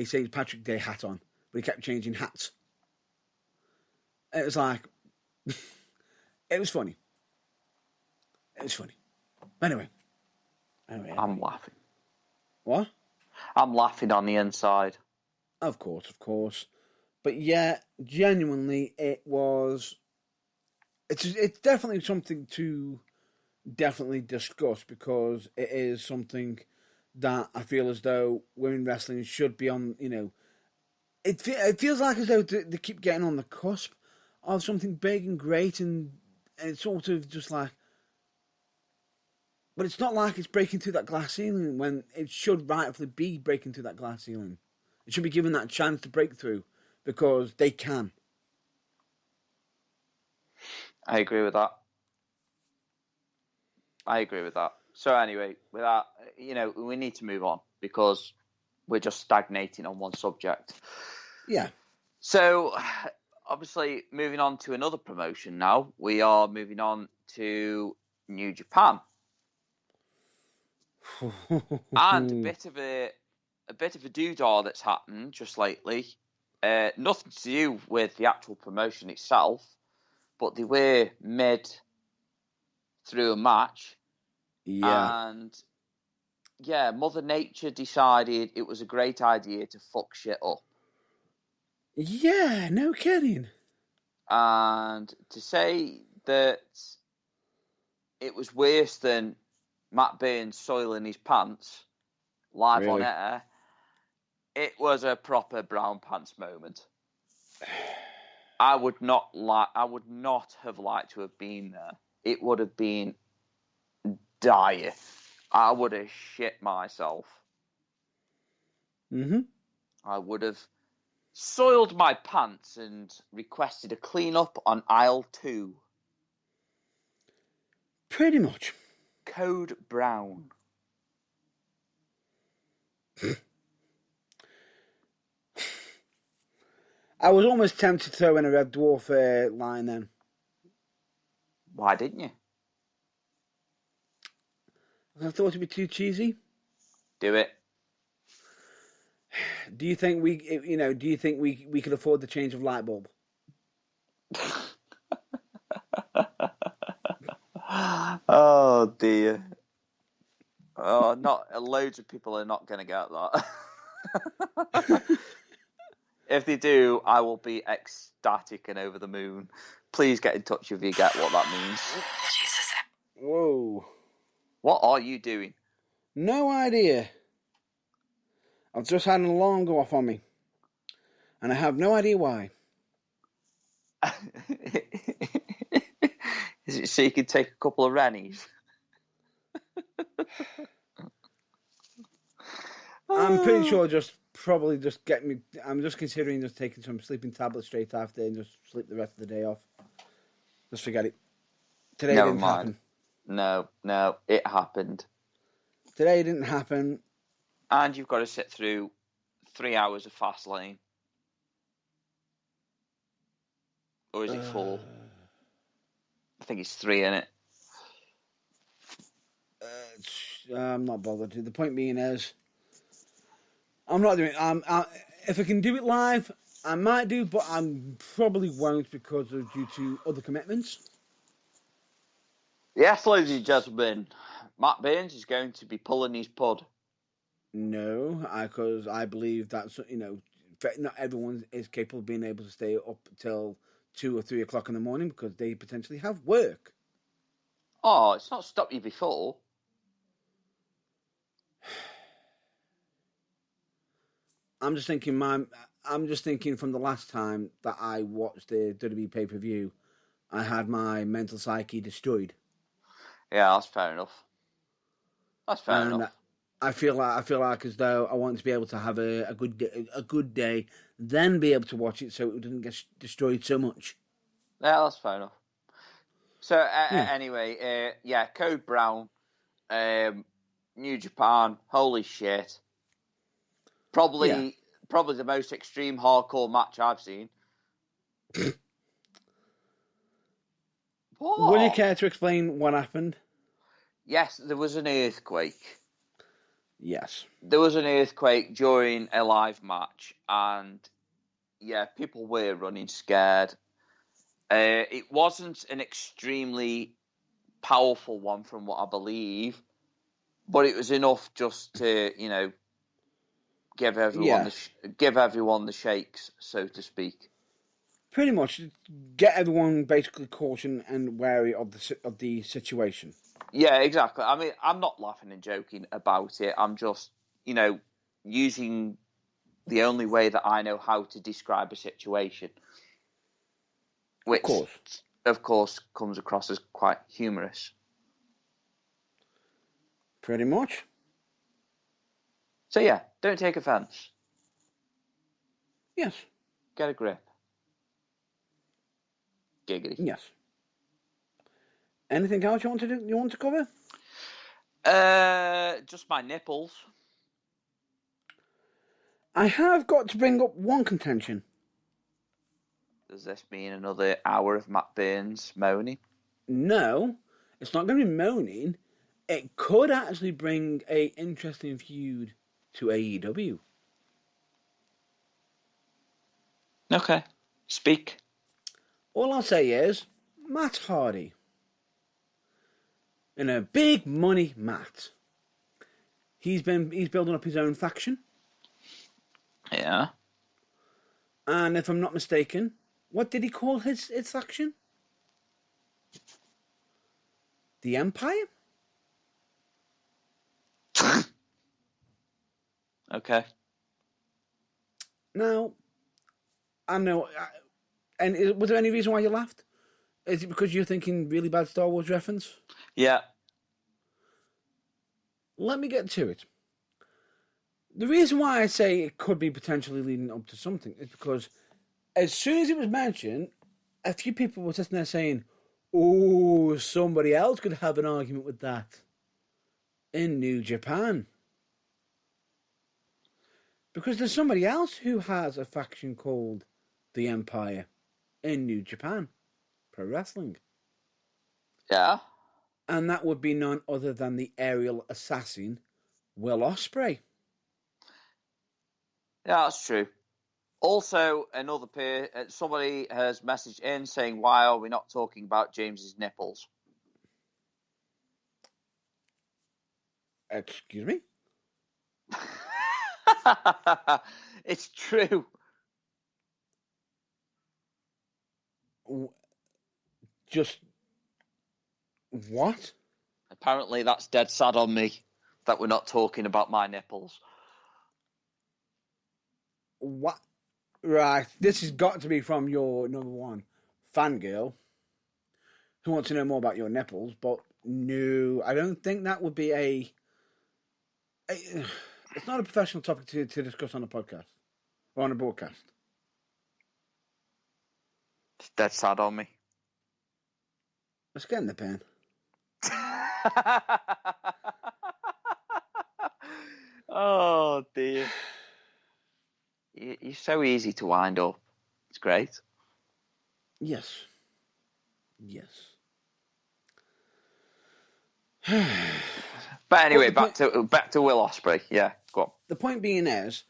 St. Patrick Day hat on, but he kept changing hats. It was like, it was funny. It was funny. Anyway. I'm laughing. What? I'm laughing on the inside. Of course. But yeah, genuinely, it was... It's definitely something to definitely discuss, because it is something that I feel as though women wrestling should be on, It feels like as though they keep getting on the cusp of something big and great, and it's sort of just like... But it's not like it's breaking through that glass ceiling when it should rightfully be breaking through that glass ceiling. It should be given that chance to break through, because they can. I agree with that. So anyway, with that, we need to move on, because we're just stagnating on one subject. Yeah. So, obviously, moving on to another promotion now, we are moving on to New Japan. And a bit of a doodah that's happened just lately. Nothing to do with the actual promotion itself, but they were mid through a match. Yeah. And yeah, Mother Nature decided it was a great idea to fuck shit up. Yeah, no kidding. And to say that it was worse than Matt Burns soiling his pants live on air, it was a proper brown pants moment. I would not have liked to have been there. It would have been dire. I would have shit myself. Mm-hmm. I would have soiled my pants and requested a clean up on aisle 2. Pretty much. Code brown. I was almost tempted to throw in a Red Dwarf line then. Why didn't you? I thought it'd be too cheesy. Do it. Do you think we could afford the change of light bulb? Oh dear. Oh, not loads of people are not going to get that. If they do, I will be ecstatic and over the moon. Please get in touch if you get what that means. Jesus. Whoa. What are you doing? No idea. I've just had an alarm go off on me. And I have no idea why. Is it so you can take a couple of rennies? I'm pretty sure I'm just considering just taking some sleeping tablets straight after and just sleep the rest of the day off. Just forget it. Today Never didn't mind. happen. No, it happened. Today didn't happen. And you've got to sit through 3 hours of fast lane. Or is it 4? I think it's 3, isn't it? I'm not bothered. The point being is, I'm not doing it. If I can do it live, I might do, but I probably won't because of due to other commitments. Yes, ladies and gentlemen, Matt Burns is going to be pulling his pud. No, because I believe that not everyone is capable of being able to stay up till 2 or 3 o'clock in the morning because they potentially have work. Oh, it's not stopped you before. I'm just thinking from the last time that I watched the WWE pay-per-view, I had my mental psyche destroyed. Yeah, that's fair enough. I feel like as though I want to be able to have a good day, then be able to watch it so it doesn't get destroyed so much. Yeah, that's fair enough. So anyway, Code Brown, New Japan, holy shit. Probably the most extreme hardcore match I've seen. What? Would you care to explain what happened? Yes, there was an earthquake. Yes. There was an earthquake during a live match, and people were running scared. It wasn't an extremely powerful one from what I believe, but it was enough just to, give everyone the shakes, so to speak. Pretty much, get everyone basically cautioned and wary of the situation. Yeah, exactly. I mean, I'm not laughing and joking about it. I'm just, using the only way that I know how to describe a situation, which, of course, comes across as quite humorous. Pretty much. So yeah, don't take offence. Yes. Get a grip. Giggity. Yes. Anything else you want to do? You want to cover? Just my nipples. I have got to bring up one contention. Does this mean another hour of Matt Burns moaning? No, it's not going to be moaning. It could actually bring a interesting feud to AEW. Okay, speak. All I'll say is Matt Hardy in a big money Matt. He's building up his own faction. Yeah. And if I'm not mistaken, what did he call his faction? The Empire? Okay. Now, I know. And was there any reason why you laughed? Is it because you're thinking really bad Star Wars reference? Yeah. Let me get to it. The reason why I say it could be potentially leading up to something is because as soon as it was mentioned, a few people were sitting there saying, oh, somebody else could have an argument with that in New Japan. Because there's somebody else who has a faction called the Empire in New Japan Pro Wrestling. Yeah. And that would be none other than the aerial assassin, Will Ospreay. Yeah, that's true. Also, somebody has messaged in saying, why are we not talking about James's nipples? Excuse me? It's true. Just what? Apparently that's dead sad on me that we're not talking about my nipples. What? Right, this has got to be from your number one fangirl, who wants to know more about your nipples, but no, I don't think that would be it's not a professional topic to discuss on a podcast or on a broadcast. It's dead sad on me. Let's get in the pen. Oh dear. You're so easy to wind up. It's great. Yes. Yes. But anyway, back to Will Ospreay. Yeah, go on. The point being is,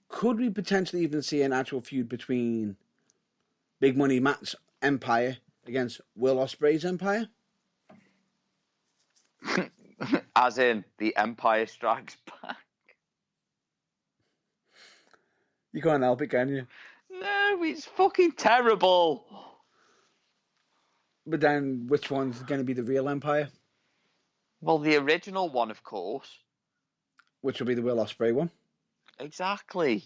could we potentially even see an actual feud between Big Money Matt's empire against Will Ospreay's empire? As in, the Empire Strikes Back. You can't help it, can you? No, it's fucking terrible. But then, which one's going to be the real empire? Well, the original one, of course. Which will be the Will Ospreay one. Exactly.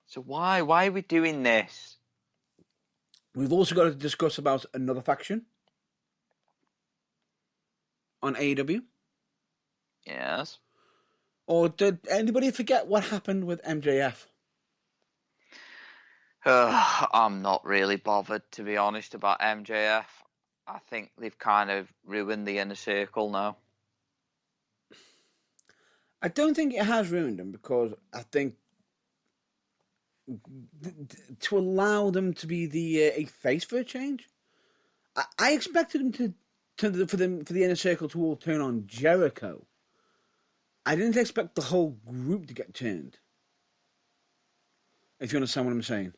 So why are we doing this? We've also got to discuss about another faction on AEW. Yes. Or did anybody forget what happened with MJF? I'm not really bothered, to be honest, about MJF. I think they've kind of ruined the Inner Circle now. I don't think it has ruined them, because I think to allow them to be a face for a change, I expected them for the Inner Circle to all turn on Jericho. I didn't expect the whole group to get turned. If you understand what I'm saying.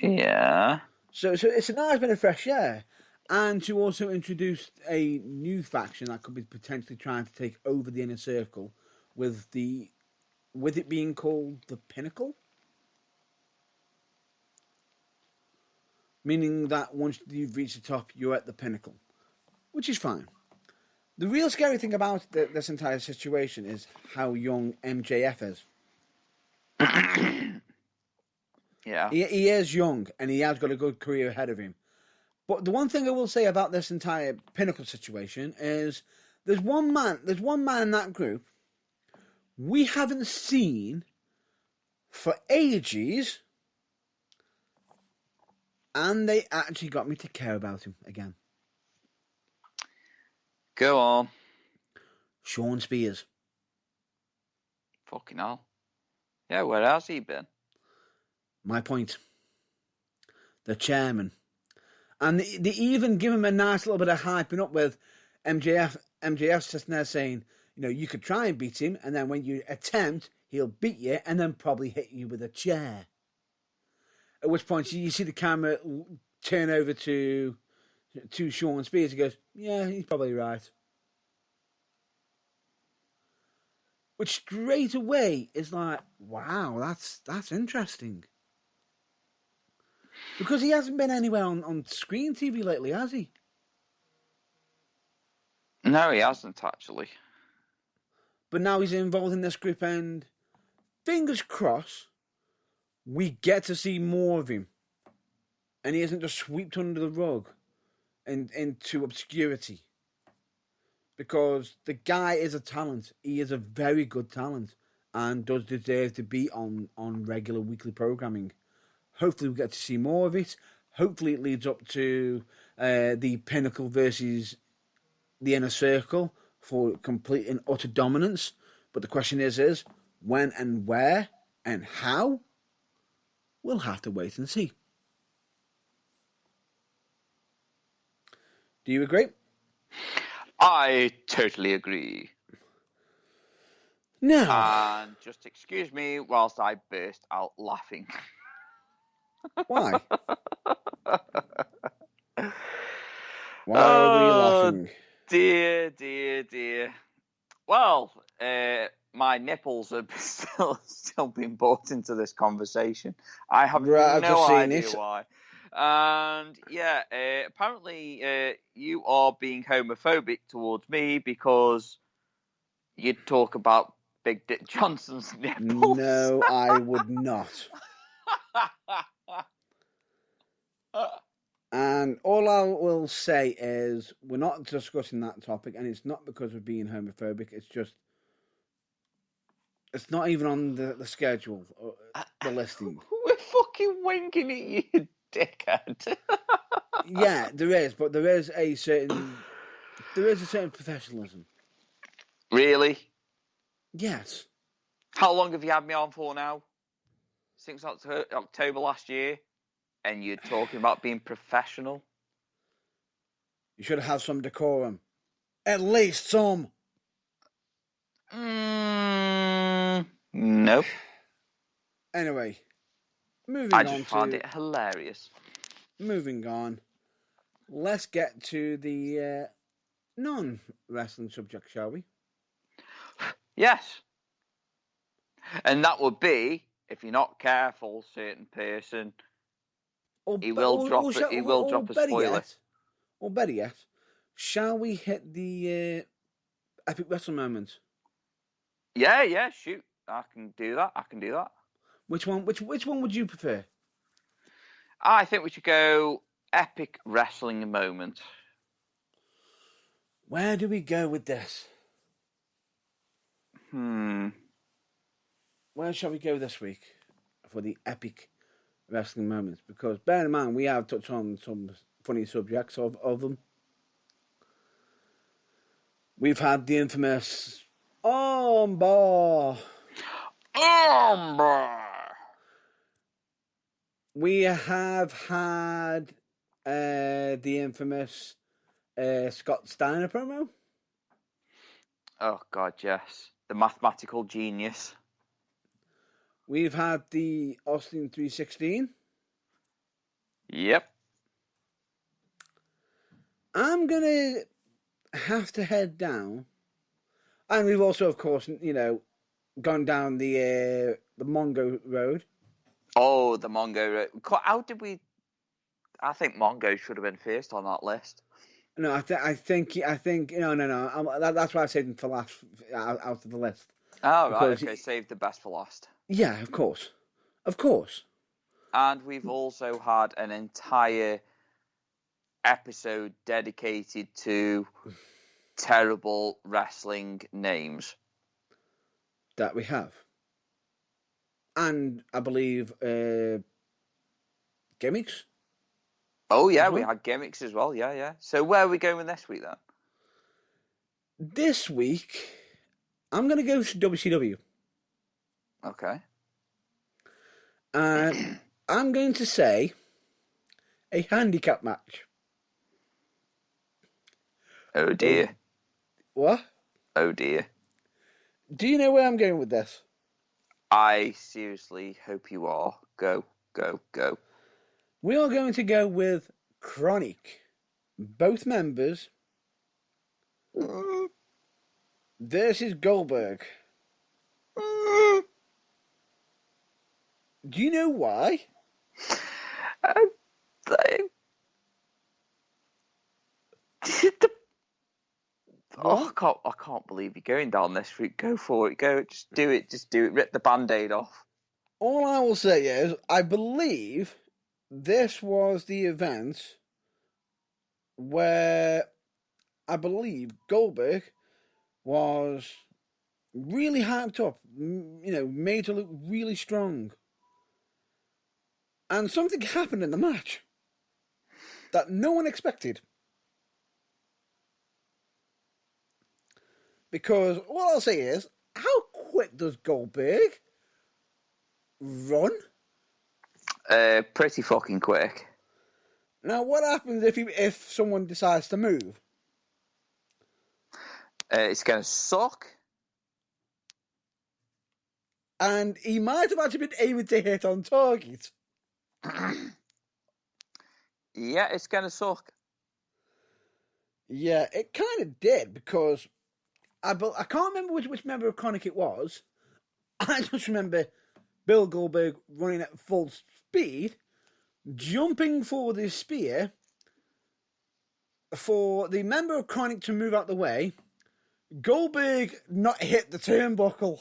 Yeah. So it's a nice bit of fresh air. And to also introduce a new faction that could be potentially trying to take over the Inner Circle with it being called the Pinnacle. Meaning that once you've reached the top, you're at the pinnacle. Which is fine. The real scary thing about this entire situation is how young MJF is. Yeah. He is young, and he has got a good career ahead of him. But the one thing I will say about this entire Pinnacle situation is there's one man in that group we haven't seen for ages, and they actually got me to care about him again. Go on. Sean Spears. Fucking hell. Yeah, where has he been? My point. The chairman. And they even give him a nice little bit of hyping up with MJF. MJF sitting there saying, you could try and beat him, and then when you attempt, he'll beat you, and then probably hit you with a chair. At which point, you see the camera turn over to Sean Spears. He goes, yeah, he's probably right. Which straight away is like, wow, that's interesting. Because he hasn't been anywhere on screen TV lately, has he? No, he hasn't, actually. But now he's involved in this group, and fingers crossed, we get to see more of him. And he isn't just swept under the rug and into obscurity. Because the guy is a talent. He is a very good talent and does deserve to be on regular weekly programming. Hopefully we get to see more of it. Hopefully it leads up to the Pinnacle versus the Inner Circle for complete and utter dominance. But the question is when and where and how? We'll have to wait and see. Do you agree? I totally agree. No. And just excuse me whilst I burst out laughing. Why? Why are we laughing? Dear. Well, my nipples are still being brought into this conversation. I have no idea why. And yeah, apparently you are being homophobic towards me because you talk about Big Dick Johnson's nipples. No, I would not. And all I will say is we're not discussing that topic, and it's not because we're being homophobic. It's just it's not even on the schedule, or the listing. We're fucking winking at you, dickhead. Yeah, there is, but there is a certain professionalism. Really? Yes. How long have you had me on for now? Since October last year? And you're talking about being professional? You should have some decorum. At least some. No. Anyway, moving I on just found it hilarious. Moving on. Let's get to the non-wrestling subject, shall we? Yes. And that would be, if you're not careful, certain person, he will drop a spoiler. Or better yet, shall we hit the epic wrestle moment? Yeah, shoot. I can do that. Which one would you prefer? I think we should go epic wrestling moment. Where do we go with this? Where shall we go this week for the epic wrestling moments? Because bear in mind, we have touched on some funny subjects of them. We've had the infamous armbar. We have had the infamous Scott Steiner promo. Oh, God, yes. The mathematical genius. We've had the Austin 316. Yep. I'm going to have to head down. And we've also, of course, gone down the Mongo road. Oh, the Mongo road. How did we... I think Mongo should have been first on that list. No, I think no. That's why I saved him for last out of the list. Oh, right, okay. Save the best for last. Yeah, of course. And we've also had an entire episode dedicated to terrible wrestling names. That we have. And I believe gimmicks. Oh, yeah, we had gimmicks as well. Yeah. So where are we going this week, then? This week, I'm going to go to WCW. Okay. And I'm going to say a handicap match. Oh, dear. What? Oh, dear. Do you know where I'm going with this? I seriously hope you are. Go. We are going to go with Chronic. Both members versus Goldberg. Do you know why? I can't believe you're going down this route. Go for it. Go. Just do it. Rip the Band-Aid off. All I will say is, I believe this was the event where I believe Goldberg was really hyped up, made to look really strong. And something happened in the match that no one expected. Because what I'll say is, how quick does Goldberg run? Pretty fucking quick. Now, what happens if someone decides to move? It's going to suck. And he might have actually been aiming to hit on target. Yeah, it's going to suck. Yeah, it kind of did, because I can't remember which member of Chronic it was. I just remember Bill Goldberg running at full speed, jumping for the spear for the member of Chronic to move out the way. Goldberg not hit the turnbuckle.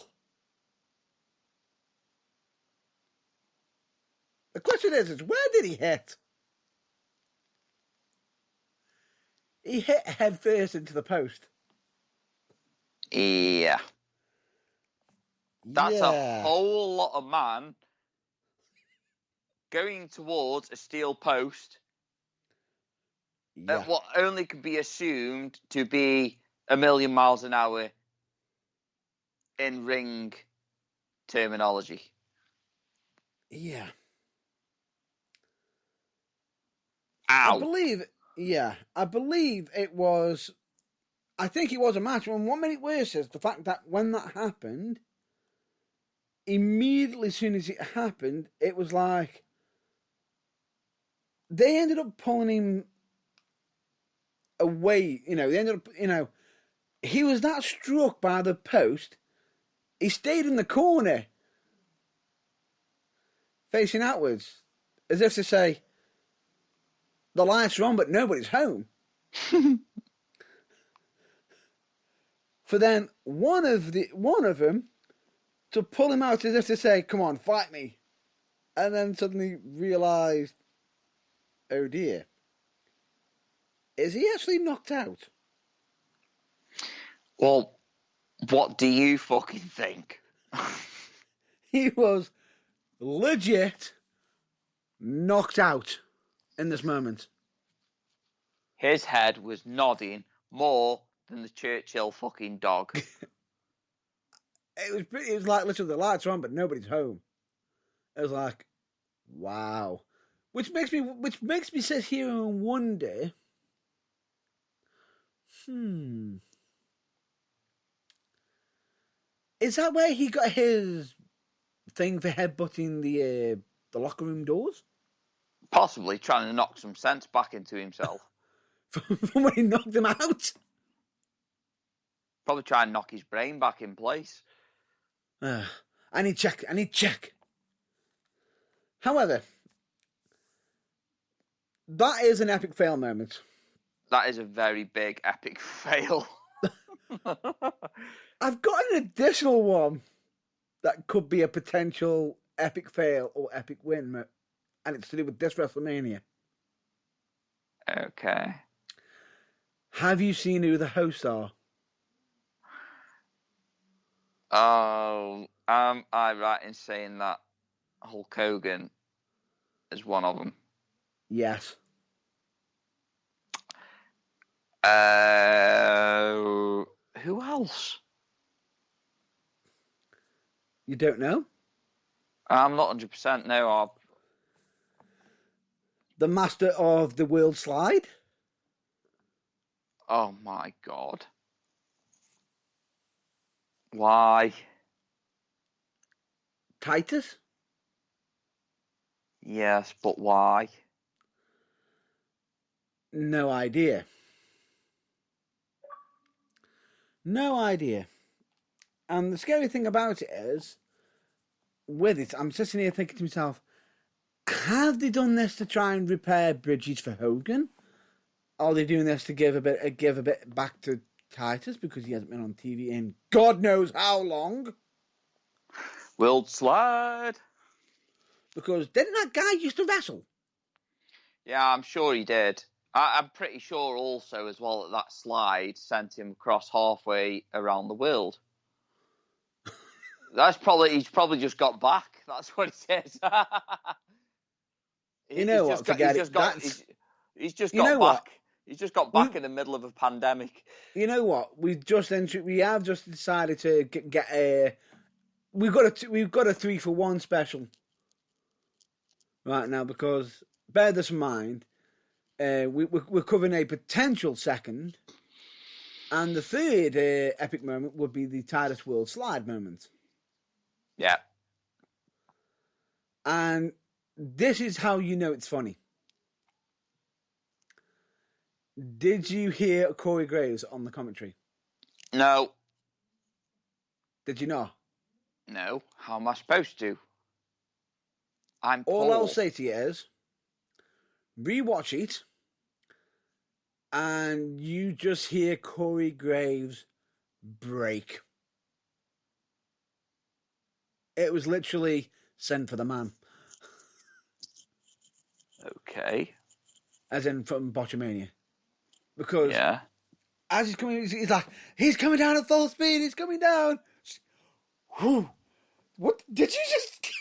The question is where did he hit? He hit head first into the post. Yeah. That's a Yeah. whole lot of man going towards a steel post Yeah. at what only could be assumed to be 1,000,000 miles an hour in ring terminology. Yeah. Ow. I believe it was. I think it was a match. And what made it worse is the fact that when that happened, immediately as soon as it happened, it was like they ended up pulling him away. They ended up, he was that struck by the post, he stayed in the corner, facing outwards, as if to say, the lights are on, but nobody's home. For then one of them to pull him out as if to say, "Come on, fight me," and then suddenly realised, "Oh dear, is he actually knocked out?" Well, what do you fucking think? He was legit knocked out in this moment. His head was nodding more than the Churchill fucking dog. It was like literally the lights are on, but nobody's home. It was like, wow. Which makes me sit here and wonder, is that where he got his thing for headbutting the locker room doors? Possibly trying to knock some sense back into himself. From when he knocked him out? Probably try and knock his brain back in place. I need check. However, that is an epic fail moment. That is a very big, epic fail. I've got an additional one that could be a potential epic fail or epic win, and it's to do with this WrestleMania. Okay. Have you seen who the hosts are? Oh, am I right in saying that Hulk Hogan is one of them? Yes. Who else? You don't know? I'm not 100% no. The master of the world slide? Oh my god. Why? Titus? Yes, but why? No idea. No idea. And the scary thing about it is, with it, I'm sitting here thinking to myself, have they done this to try and repair bridges for Hogan? Are they doing this to give a bit back to Titus because he hasn't been on TV in God knows how long? World slide. Because didn't that guy used to wrestle? Yeah, I'm sure he did. I'm pretty sure also as well that slide sent him across halfway around the world. He's probably just got back. That's what it is. You know what? Forget it. He's just got back. He's just got back in the middle of a pandemic. You know what? We have just decided to get a. We've got a 3-for-1 special right now because bear this in mind. We're covering a potential second, and the third epic moment would be the Titus World Slide moment. Yeah. And this is how you know it's funny. Did you hear Corey Graves on the commentary? No. Did you not? No. How am I supposed to? I'm All poor. I'll say to you is, rewatch it, and you just hear Corey Graves break. It was literally send for the man. Okay. As in from Botchamania. Because Yeah. as he's coming, he's like, he's coming down at full speed. He's coming down. Whew. What did you just?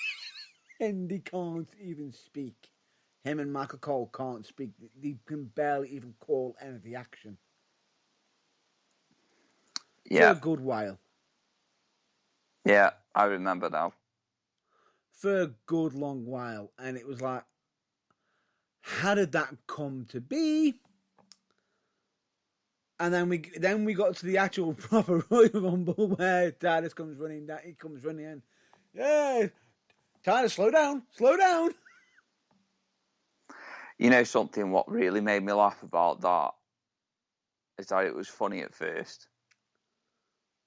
And he can't even speak. Him and Michael Cole can't speak. They can barely even call any of the action for Yeah. a good while. Yeah, I remember now. For a good long while, and it was like, how did that come to be? And then we got to the actual proper Royal Rumble where Titus comes running down. He comes running in. Yeah, Titus, slow down, slow down. You know something? What really made me laugh about that is that it was funny at first,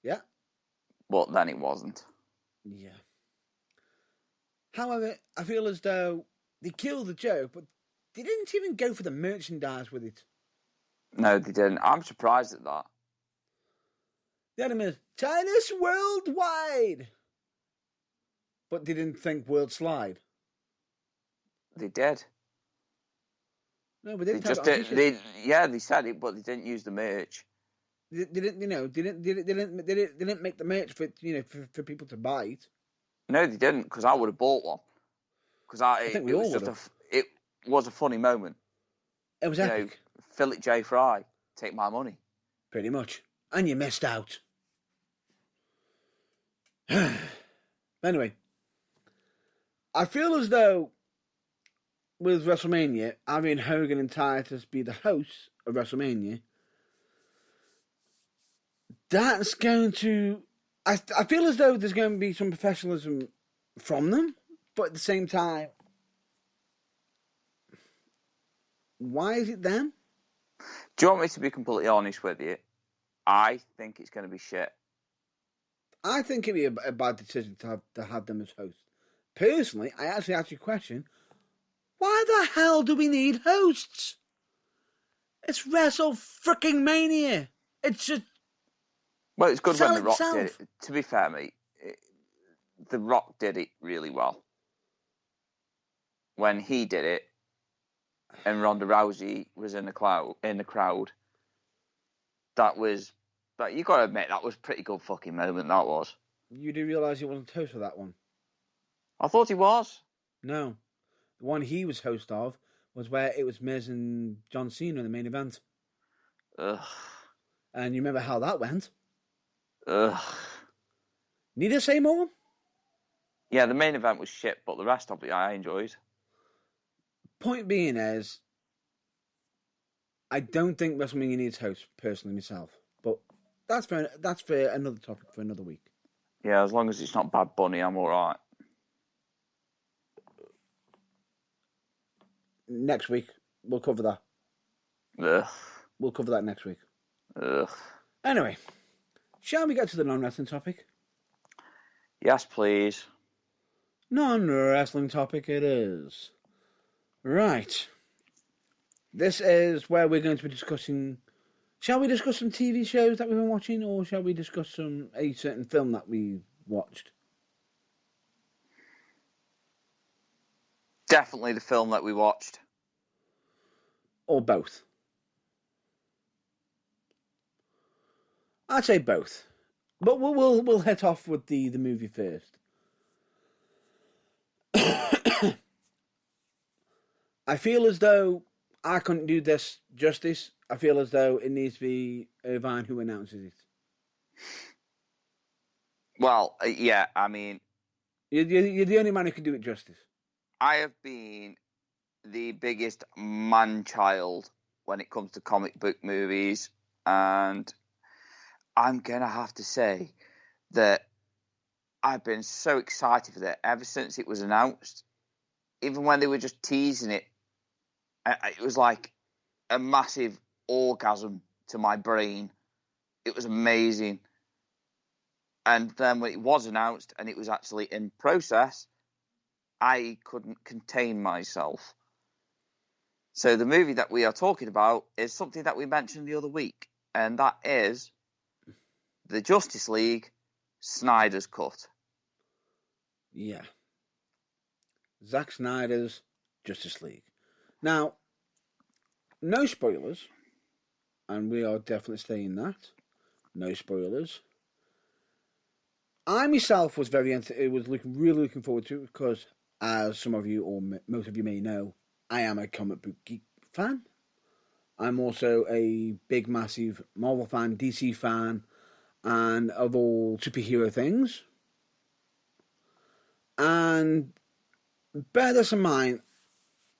Yeah, but then it wasn't. yeah. However, I feel as though they killed the joke, but they didn't even go for the merchandise with it. No, they didn't. I'm surprised at that. They had him as Titus Worldwide, but they didn't think World Slide. They did. No, but They didn't just have did. They said it, but they didn't use the merch. They didn't, they didn't make the merch for for people to buy it. No, they didn't, because I would have bought one. Because I think we all would have. It was a funny moment. It was epic. Philip J. Fry, take my money. Pretty much. And you missed out. Anyway, I feel as though with WrestleMania, having Hogan and Titus be the hosts of WrestleMania, that's going to... I feel as though there's going to be some professionalism from them, but at the same time, why is it them? Do you want me to be completely honest with you? I think it's going to be shit. I think it'd be a bad decision to have them as hosts. Personally, I actually ask you a question. Why the hell do we need hosts? It's WrestleMania. It's just... Well, it's good when The Rock itself. did it. To be fair, mate, The Rock did it really well. When he did it, and Ronda Rousey was in the crowd, that was... But you got to admit, that was a pretty good fucking moment, that was. You do realise he wasn't host of that one? I thought he was. No. The one he was host of was where it was Miz and John Cena in the main event. Ugh. And you remember how that went? Ugh. Need to say more? Yeah, the main event was shit, but the rest of it I enjoyed. Point being is, I don't think WrestleMania needs hosts, personally, myself. But that's for another topic for another week. Yeah, as long as it's not Bad Bunny, I'm alright. Next week, we'll cover that. Ugh. We'll cover that next week. Ugh. Anyway, shall we get to the non-wrestling topic? Yes, please. Non-wrestling topic it is. Right. This is where we're going to be discussing... Shall we discuss some TV shows that we've been watching, or shall we discuss a certain film that we watched? Definitely the film that we watched. Or both? I'd say both. But we'll head off with the movie first. I feel as though I couldn't do this justice. I feel as though it needs to be Irvine who announces it. Well, yeah, I mean... You're the only man who can do it justice. I have been the biggest man-child when it comes to comic book movies, and I'm going to have to say that I've been so excited for that ever since it was announced. Even when they were just teasing it, it was like a massive orgasm to my brain. It was amazing. And then when it was announced and it was actually in process, I couldn't contain myself. So the movie that we are talking about is something that we mentioned the other week, and that is the Justice League Snyder's Cut. Yeah. Zack Snyder's Justice League. Now, no spoilers, and we are definitely saying that. No spoilers. I myself was really looking forward to it because, as some of you or most of you may know, I am a comic book geek fan. I'm also a big, massive Marvel fan, DC fan, and of all superhero things. And bear this in mind,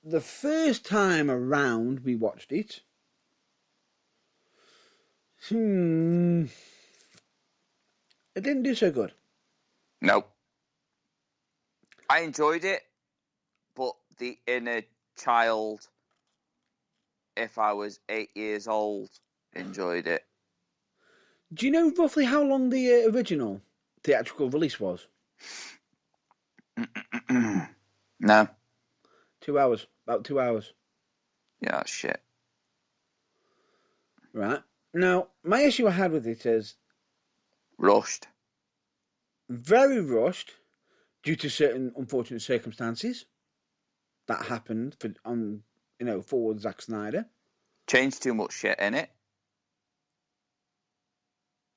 the first time around we watched it, it didn't do so good. No. I enjoyed it, but the inner child, if I was 8 years old, enjoyed it. Do you know roughly how long the original theatrical release was? No. 2 hours. About 2 hours. Yeah, that's shit. Right. Now, my issue I had with it is Rushed. very rushed due to certain unfortunate circumstances that happened for Zack Snyder. Changed too much shit in it.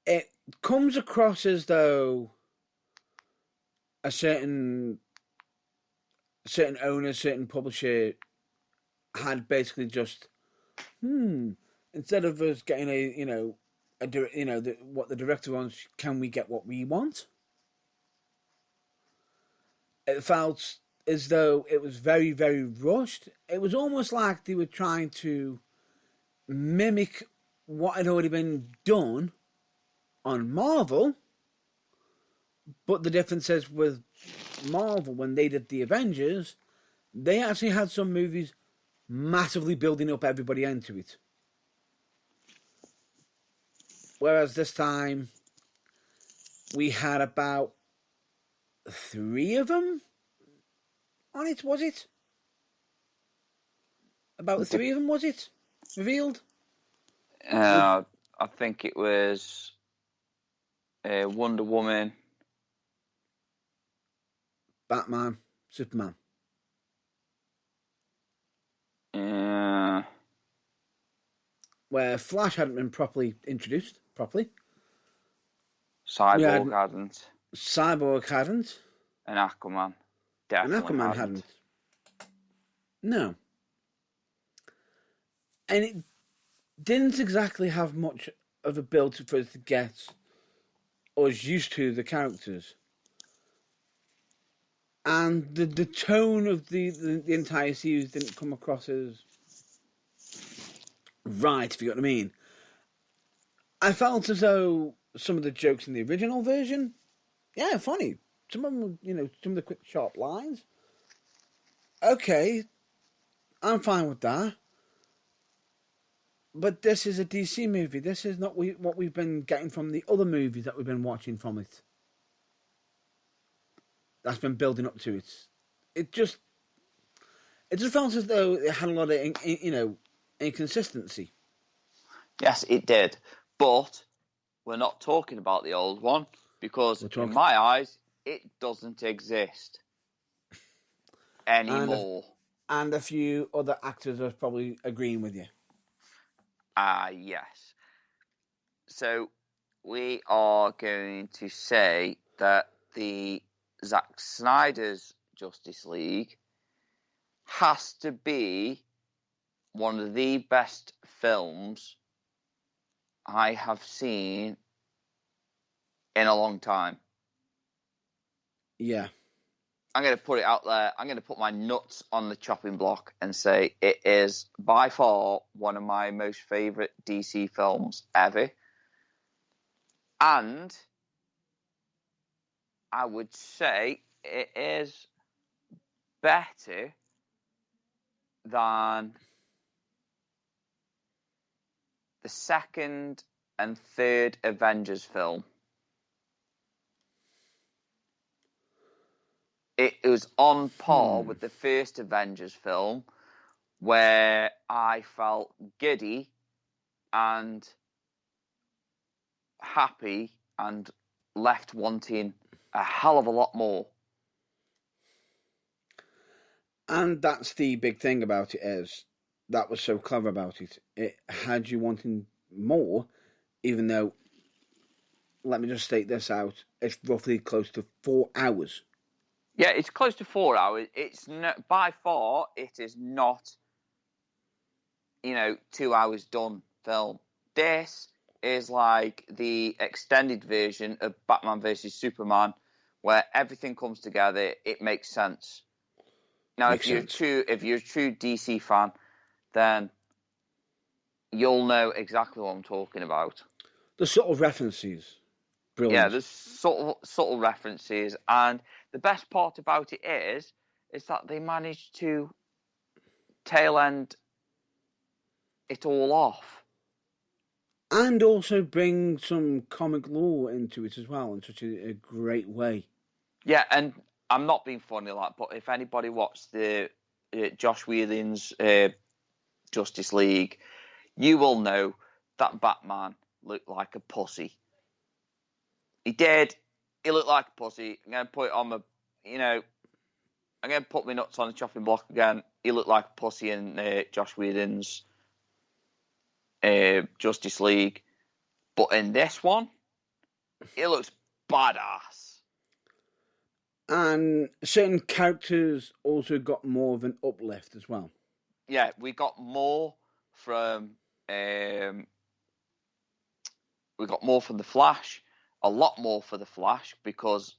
It comes across as though a certain owner, certain publisher had basically just instead of us getting what the director wants, can we get what we want? It felt as though it was very, very rushed. It was almost like they were trying to mimic what had already been done on Marvel, but the difference is with Marvel, when they did the Avengers, they actually had some movies massively building up everybody into it. Whereas this time, we had about 3 of them on it, was it? About 3 of them, was it? Revealed? I think it was Wonder Woman, Batman, Superman. Where Flash hadn't been properly introduced, Cyborg hadn't. Cyborg hadn't. And Aquaman definitely hadn't. No. And it didn't exactly have much of a build for us to get us used to the characters. And the tone of the entire series didn't come across as right, if you get what I mean. I felt as though some of the jokes in the original version, yeah, funny. Some of them, some of the quick, sharp lines. Okay, I'm fine with that. But this is a DC movie. This is not what we've been getting from the other movies that we've been watching from it. That's been building up to it. It just felt as though it had a lot of, inconsistency. Yes, it did. But we're not talking about the old one because, in my eyes, it doesn't exist anymore. And a few other actors are probably agreeing with you. Yes. So we are going to say that the Zack Snyder's Justice League has to be one of the best films I have seen in a long time. Yeah. I'm going to put it out there. I'm going to put my nuts on the chopping block and say it is by far one of my most favourite DC films ever. And I would say it is better than the second and third Avengers film. It was on par with the first Avengers film, where I felt giddy and happy and left wanting a hell of a lot more. And that's the big thing about it, is that was so clever about it. It had you wanting more, even though, let me just state this out, it's roughly close to 4 hours. Yeah, it's close to 4 hours. It's not, by far, it is not, 2 hours done film. This is like the extended version of Batman versus Superman, where everything comes together. It makes sense. Now, if you're a true DC fan, then you'll know exactly what I'm talking about. The subtle references, brilliant. Yeah, there's subtle references, and the best part about it is that they managed to tail end it all off. And also bring some comic lore into it as well in such a great way. Yeah, and I'm not being funny like, but if anybody watched the Josh Whedon's Justice League, you will know that Batman looked like a pussy. He did. He looked like a pussy. I'm going to put it on I'm going to put my nuts on the chopping block again. He looked like a pussy in Josh Whedon's Justice League. But in this one, he looks badass. And certain characters also got more of an uplift as well. Yeah, we got more from the Flash, a lot more for the Flash, because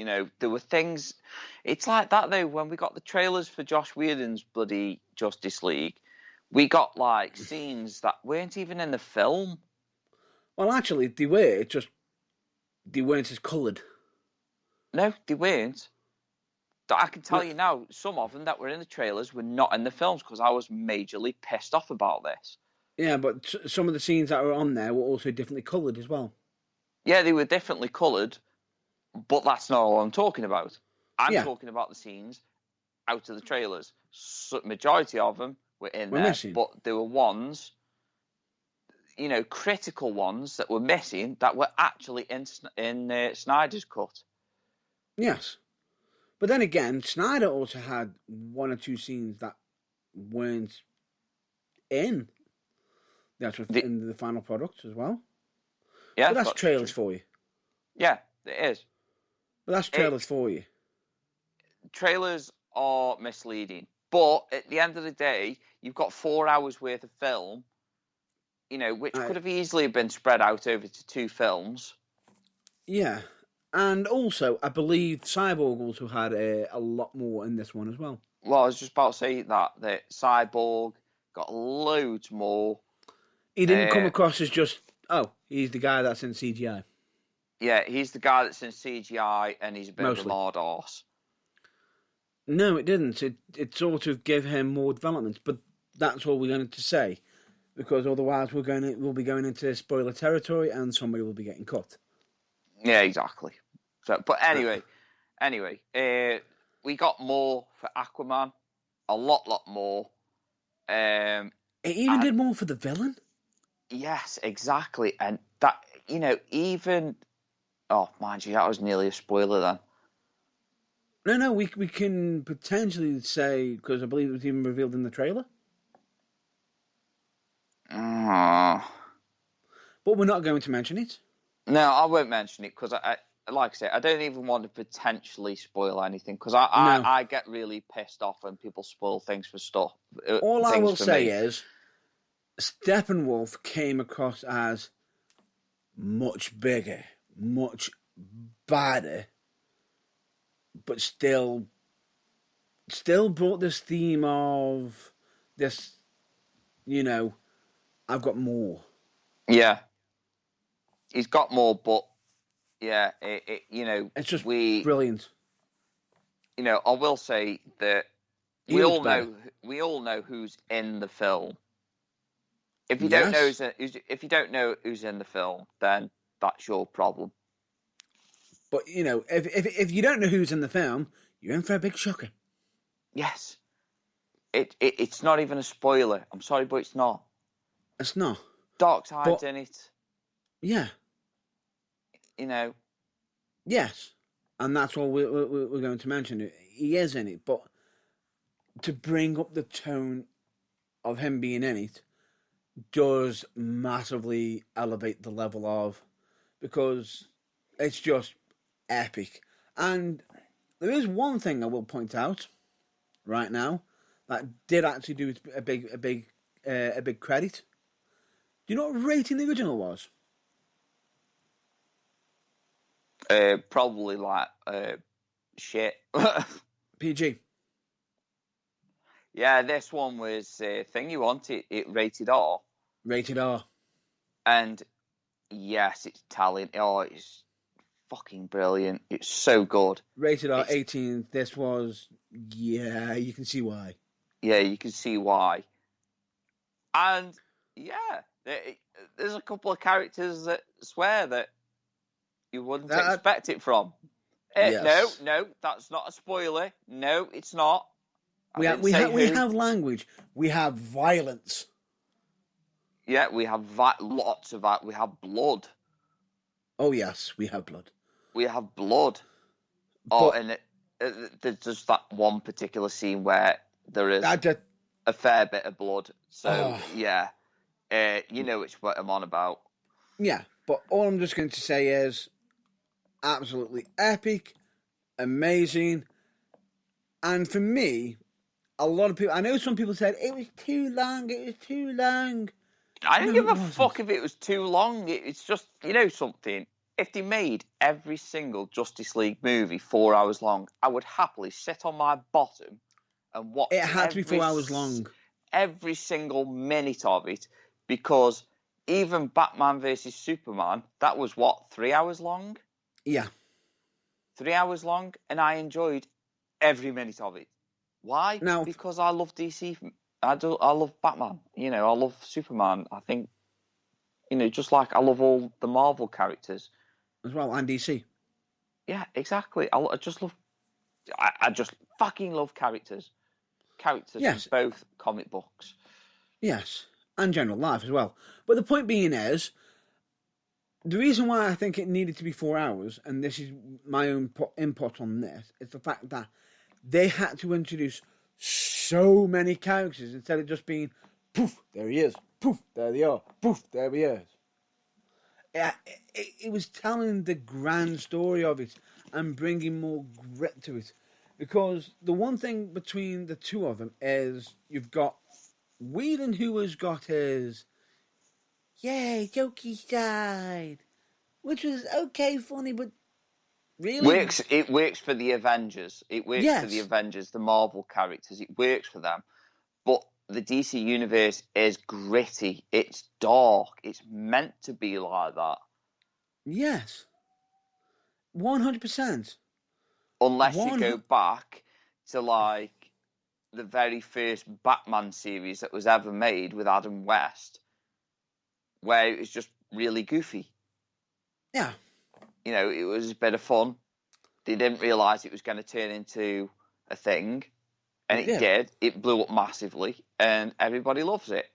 there were things. It's like that though. When we got the trailers for Josh Whedon's bloody Justice League, we got like scenes that weren't even in the film. Well, actually, they were. Just they weren't as coloured. No, they weren't. I can tell you now, some of them that were in the trailers were not in the films, because I was majorly pissed off about this. Yeah, but some of the scenes that were on there were also differently coloured as well. Yeah, they were differently coloured, but that's not all I'm talking about. I'm talking about the scenes out of the trailers. Majority of them were in there, missing. But there were ones, critical ones that were missing that were actually in Snyder's cut. Yes. But then again, Snyder also had one or two scenes that weren't in the final product as well. Yeah, but that's trailers for you. Yeah, it is. But that's trailers for you. Trailers are misleading. But at the end of the day, you've got 4 hours worth of film, which could have easily been spread out over to 2 films. Yeah. And also, I believe Cyborg also had a lot more in this one as well. Well, I was just about to say that Cyborg got loads more. He didn't come across as just, he's the guy that's in CGI. Yeah, he's the guy that's in CGI, and he's a bit of a hard arse. No, it didn't. It sort of gave him more development, but that's all we're going to say, because otherwise we'll be going into spoiler territory, and somebody will be getting cut. Yeah, exactly. So, but anyway, we got more for Aquaman, a lot more. It even did more for the villain. Yes, exactly, and that even. Oh, mind you, that was nearly a spoiler then. No, we can potentially say, because I believe it was even revealed in the trailer. But we're not going to mention it. No, I won't mention it, because I like I say, I don't even want to potentially spoil anything, because I get really pissed off when people spoil things for stuff. All I will say is, Steppenwolf came across as much bigger, much badder, but still brought this theme of this, I've got more. Yeah. He's got more, but yeah, it's just brilliant. I will say that we all know who's in the film. If you don't know who's in the film, then that's your problem. But if you don't know who's in the film, you're in for a big shocker. Yes, it's not even a spoiler. I'm sorry, but it's not. It's not. Darkseid's in it. Yeah. Yes, and that's all we're going to mention. He is in it, but to bring up the tone of him being in it, does massively elevate the level of, because it's just epic. And there is one thing I will point out right now that did actually do a big credit. Do you know what rating the original was? Probably like shit. PG. Yeah, this one was thing you want it rated R, Rated R. and yes, it's Italian. Oh, it's fucking brilliant. It's so good. Rated R 18. This was, yeah, you can see why. Yeah, you can see why. And yeah, there's a couple of characters that swear that you wouldn't expect it from. Yes. No, that's not a spoiler. No, it's not. We have language. We have violence. Yeah, we have lots of that. We have blood. Oh yes, we have blood. We have blood. And there's just that one particular scene where there is a fair bit of blood. So yeah, you know which what I'm on about. Yeah, but all I'm just going to say is absolutely epic, amazing, and for me, a lot of people. I know some people said it was too long. It was too long. I don't give a fuck if it was too long. It's just, you know something. If they made every single Justice League movie 4 hours long, I would happily sit on my bottom and watch it. Had to be 4 hours long. Every single minute of it, because even Batman versus Superman, that was what, 3 hours long? Yeah. 3 hours long, and I enjoyed every minute of it. Why? Now, because I love DC. I love Batman. You know, I love Superman. I think, you know, just like I love all the Marvel characters as well, and DC. Yeah, exactly. I just love. I just fucking love characters. Characters yes. from both comic books. Yes, and general life as well. But the point being is, the reason why I think it needed to be 4 hours, and this is my own input on this, is the fact that they had to introduce so many characters instead of just being, poof, there he is, poof, there they are, poof, there he is. It was telling the grand story of it and bringing more grit to it. Because the one thing between the two of them is you've got Whedon, who has got his, yay, jokey side, which was okay, funny, but really... It works for the Avengers. It works for the Avengers, the Marvel characters. It works for them. But the DC universe is gritty. It's dark. It's meant to be like that. Yes. 100%. Unless you go back to, like, the very first Batman series that was ever made with Adam West, where it was just really goofy. Yeah. You know, it was a bit of fun. They didn't realise it was going to turn into a thing. And it did. It blew up massively. And everybody loves it.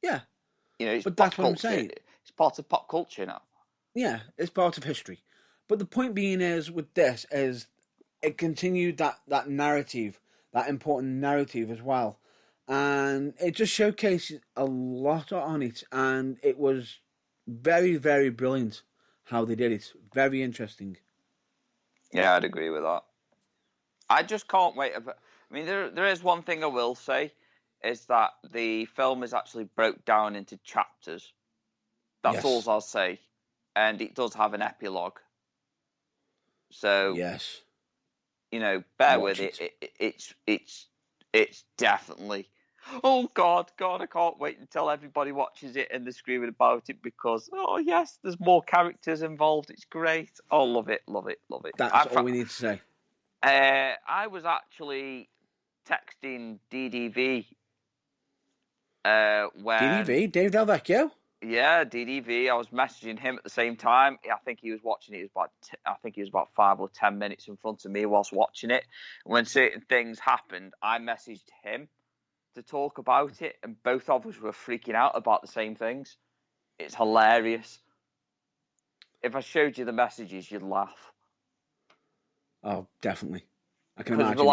Yeah. You know, but that's what I'm saying. It's part of pop culture now. Yeah, it's part of history. But the point being is, with this, is it continued that narrative, that important narrative as well. And it just showcases a lot on it. And it was very, very brilliant how they did it. Very interesting. Yeah, I'd agree with that. I just can't wait. I mean, there is one thing I will say, is that the film is actually broke down into chapters. That's all I'll say. And it does have an epilogue. So, yes, you know, bear with it. It's definitely... Oh, God, I can't wait until everybody watches it and they're screaming about it because, oh, yes, there's more characters involved. It's great. Oh, love it. That's all we need to say. I was actually texting DDV when... DDV? Dave Del Vecchio? Yeah, DDV. I was messaging him at the same time. I think he was watching it. I think he was about 5 or 10 minutes in front of me whilst watching it. When certain things happened, I messaged him to talk about it, and both of us were freaking out about the same things. It's hilarious. If I showed you the messages, you'd laugh. Oh, definitely. I can imagine.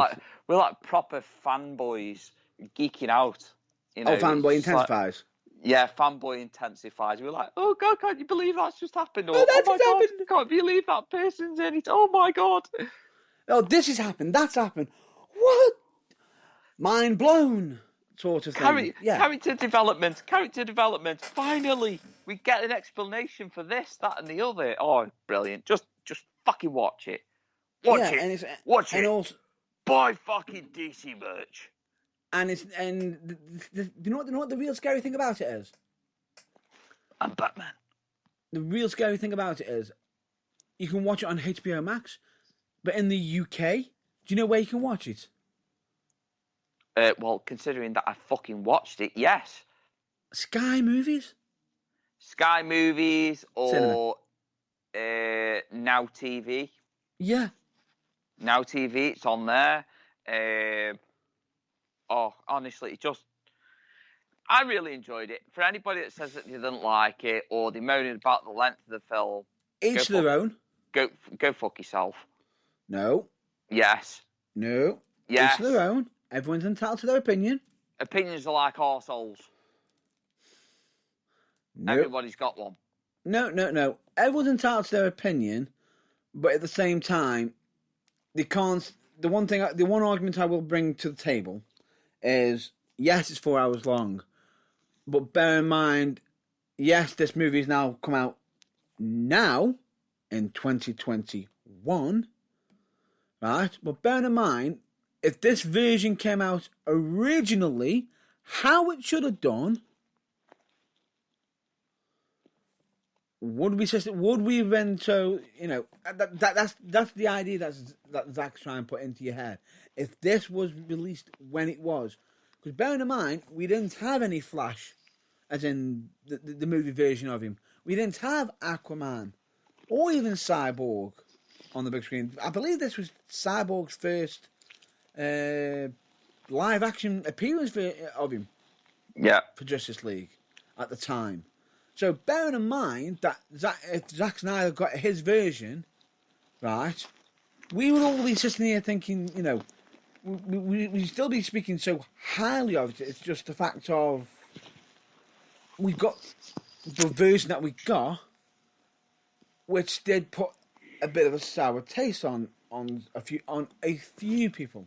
We're like proper fanboys geeking out. You know, fanboy intensifies. Yeah, fanboy intensifies. We're like, oh God, can't you believe that's just happened? Or, Oh, oh that my just God, happened. can't believe that person's in it. Oh my God. Oh, this has happened. That's happened. What? Mind blown, sort of thing. Yeah. Character development. Finally, we get an explanation for this, that, and the other. Oh, brilliant! Just fucking watch it. Yeah, and also, Buy fucking DC merch. do you know what the real scary thing about it is? I'm Batman. The real scary thing about it is, you can watch it on HBO Max, but in the UK, do you know where you can watch it? Well, considering that I fucking watched it, yes. Sky Movies, Sky Movies cinema. or Now TV. Yeah. Now TV, it's on there. Honestly, I really enjoyed it. For anybody that says that they didn't like it or they're moaning about the length of the film, Each to their own. Go fuck yourself. No. Yes. No. Yes. Each to their own. Everyone's entitled to their opinion. Opinions are like arseholes. No. Everybody's got one. No. Everyone's entitled to their opinion, but at the same time, they can't. The one argument I will bring to the table is, yes, it's 4 hours long, but bear in mind, yes, this movie's now come out now in 2021, right? But bear in mind, if this version came out originally, how it should have done, would we then, so, you know, that's the idea that Zach's trying to put into your head. If this was released when it was, because bearing in mind, we didn't have any Flash, as in the movie version of him. We didn't have Aquaman, or even Cyborg on the big screen. I believe this was Cyborg's first live action appearance of him. Yeah. For Justice League at the time. So bearing in mind that if Zack Snyder got his version, right, we would all be sitting here thinking, you know, we'd still be speaking so highly of it. It's just the fact of we got the version that we got, which did put a bit of a sour taste on a few people.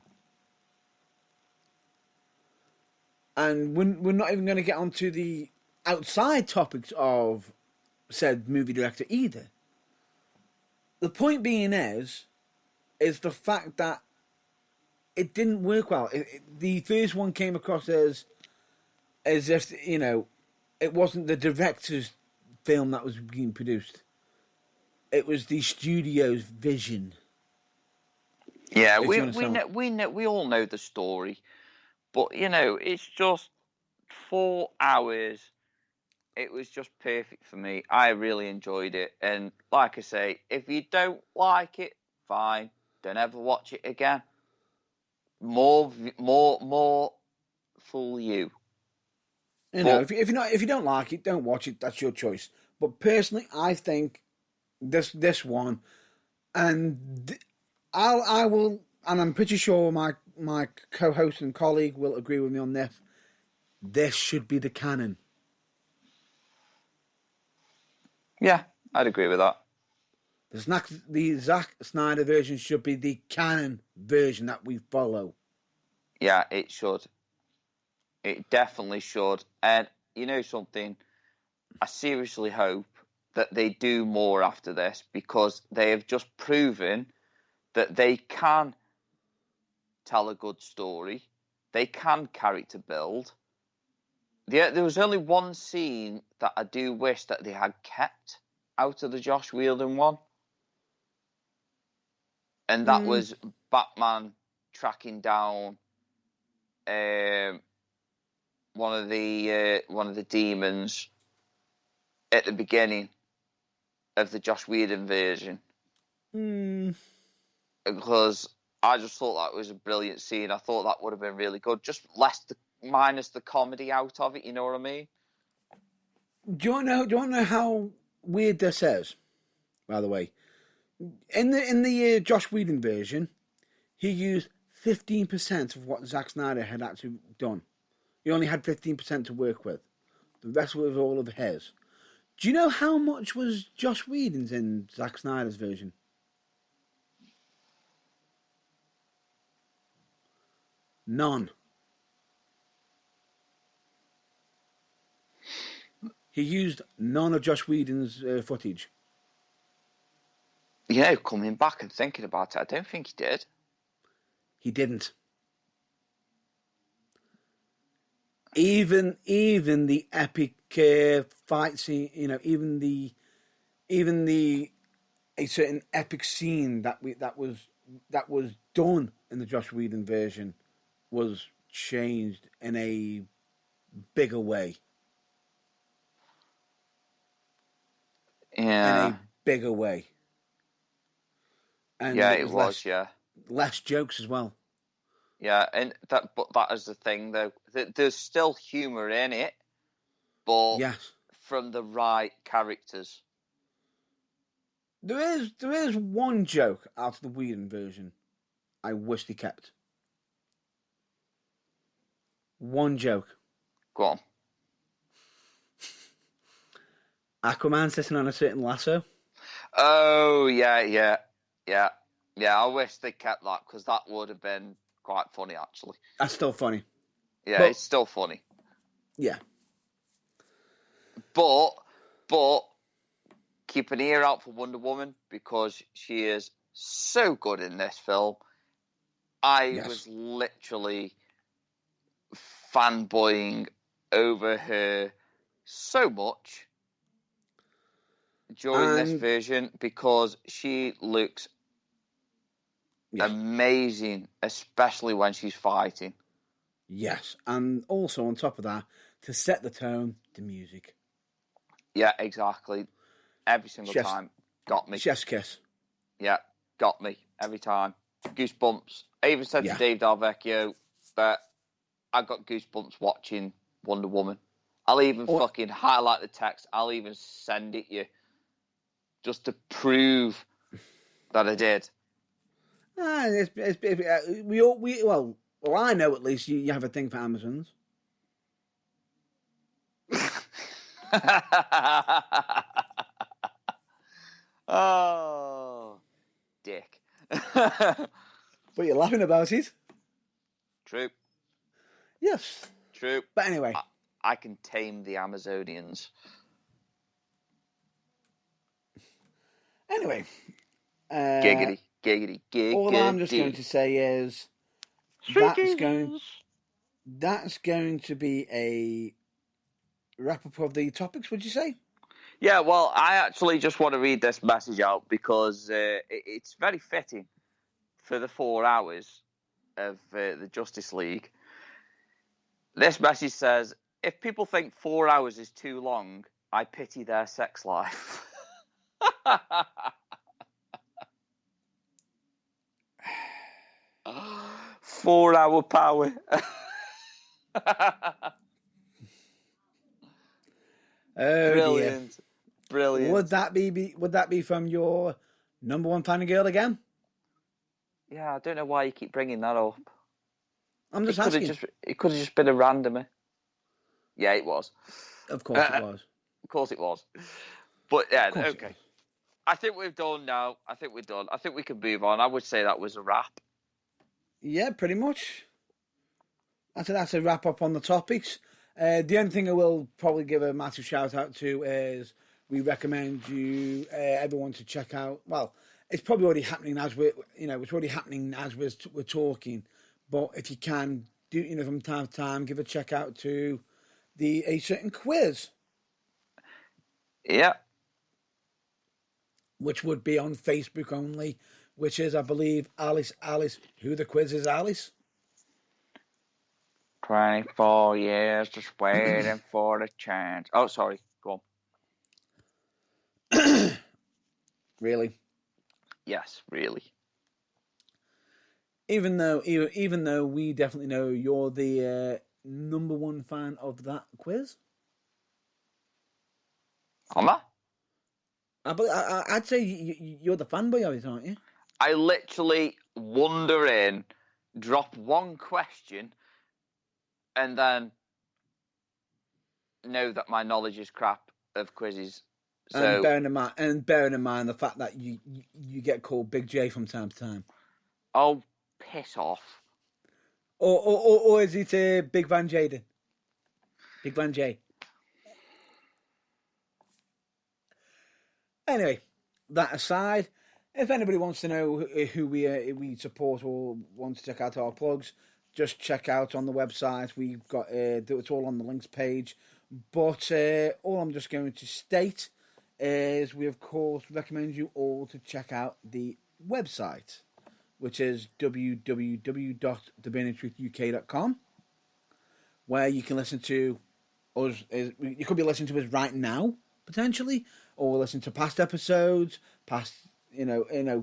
And we're not even going to get onto the outside topics of said movie director either. The point being is the fact that it didn't work well. The first one came across as if, you know, it wasn't the director's film that was being produced. It was the studio's vision. Yeah, we all know the story, but you know, it's just 4 hours. It was just perfect for me. I really enjoyed it, and like I say, if you don't like it, fine. Don't ever watch it again. More fool you. You know, if you don't like it, don't watch it. That's your choice. But personally, I think this one, and I will, and I'm pretty sure my co-host and colleague will agree with me on this. This should be the canon. Yeah, I'd agree with that. The Zack Snyder version should be the canon version that we follow. Yeah, it should. It definitely should. And you know something? I seriously hope that they do more after this, because they have just proven that they can tell a good story. They can character build. There was only one scene that I do wish that they had kept out of the Josh Whedon one, and that was Batman tracking down one of the demons at the beginning of the Josh Whedon version. Because I just thought that was a brilliant scene. I thought that would have been really good. Just minus the comedy out of it, you know what I mean? Do you want to know how weird this is? By the way, in the Josh Whedon version, he used 15% of what Zack Snyder had actually done. He only had 15% to work with. The rest was all of his. Do you know how much was Josh Whedon's in Zack Snyder's version? None. He used none of Josh Whedon's footage. Coming back and thinking about it, I don't think he did. He didn't. Even the epic fight scene, even a certain epic scene that was done in the Josh Whedon version was changed in a bigger way. Yeah. In a bigger way. And it was. Less jokes as well. Yeah, but that is the thing, though. There's still humour in it, but from the right characters. There is one joke out of the Whedon version I wish they kept. One joke. Go on. Aquaman sitting on a certain lasso. Oh, yeah. I wish they kept that, because that would have been quite funny, actually. That's still funny. Yeah, but, it's still funny. Yeah. But keep an ear out for Wonder Woman, because she is so good in this film. I was literally fanboying over her so much during this version, because she looks amazing, especially when she's fighting. Yes, and also on top of that, to set the tone, the music. Yeah, exactly. Every single time. Got me. Chef's kiss. Yeah, got me. Every time. Goosebumps. I even said to Dave Dalvecchio that I got goosebumps watching Wonder Woman. I'll even fucking highlight the text. I'll even send it you. Just to prove that I did. I know at least you have a thing for Amazons. Oh, dick. But you're laughing about it. True. Yes. True. But anyway. I can tame the Amazonians. Anyway. Giggity. All I'm just going to say is that's going to be a wrap-up of the topics, would you say? Yeah, well, I actually just want to read this message out, because it's very fitting for the 4 hours of the Justice League. This message says, if people think 4 hours is too long, I pity their sex life. 4 hour power. Brilliant. Would that be from your number one fan girl again? Yeah, I don't know why you keep bringing that up. I'm just asking. It could have just been a randomer. Yeah, it was. Of course it was. Of course it was. But yeah, okay. I think we're done now. I think we're done. I think we can move on. I would say that was a wrap. Yeah, pretty much. That's a wrap up on the topics. The only thing I will probably give a massive shout out to is we recommend you everyone to check out. Well, it's probably already happening as we're talking. But if you can do from time to time, give a check out to a certain quiz. Yeah. Which would be on Facebook only, which is, I believe, Alice. Who the quiz is, Alice? 24 years just waiting for the chance. Oh, sorry. Go on. Really? Yes, really. Even though we definitely know you're the number one fan of that quiz. Am I? I'd say you're the fanboy of it, aren't you? I literally wander in, drop one question, and then know that my knowledge is crap of quizzes. So, And bearing in mind the fact that you get called Big J from time to time. oh, piss off. Or is it Big Van Jaden? Big Van J. Anyway, that aside, if anybody wants to know who we support or want to check out our plugs, just check out on the website. We've got it's all on the links page. But all I'm just going to state is we of course recommend you all to check out the website, which is www.theburningtruthuk.com, where you can listen to us. You could be listening to us right now, potentially, or listen to past episodes, past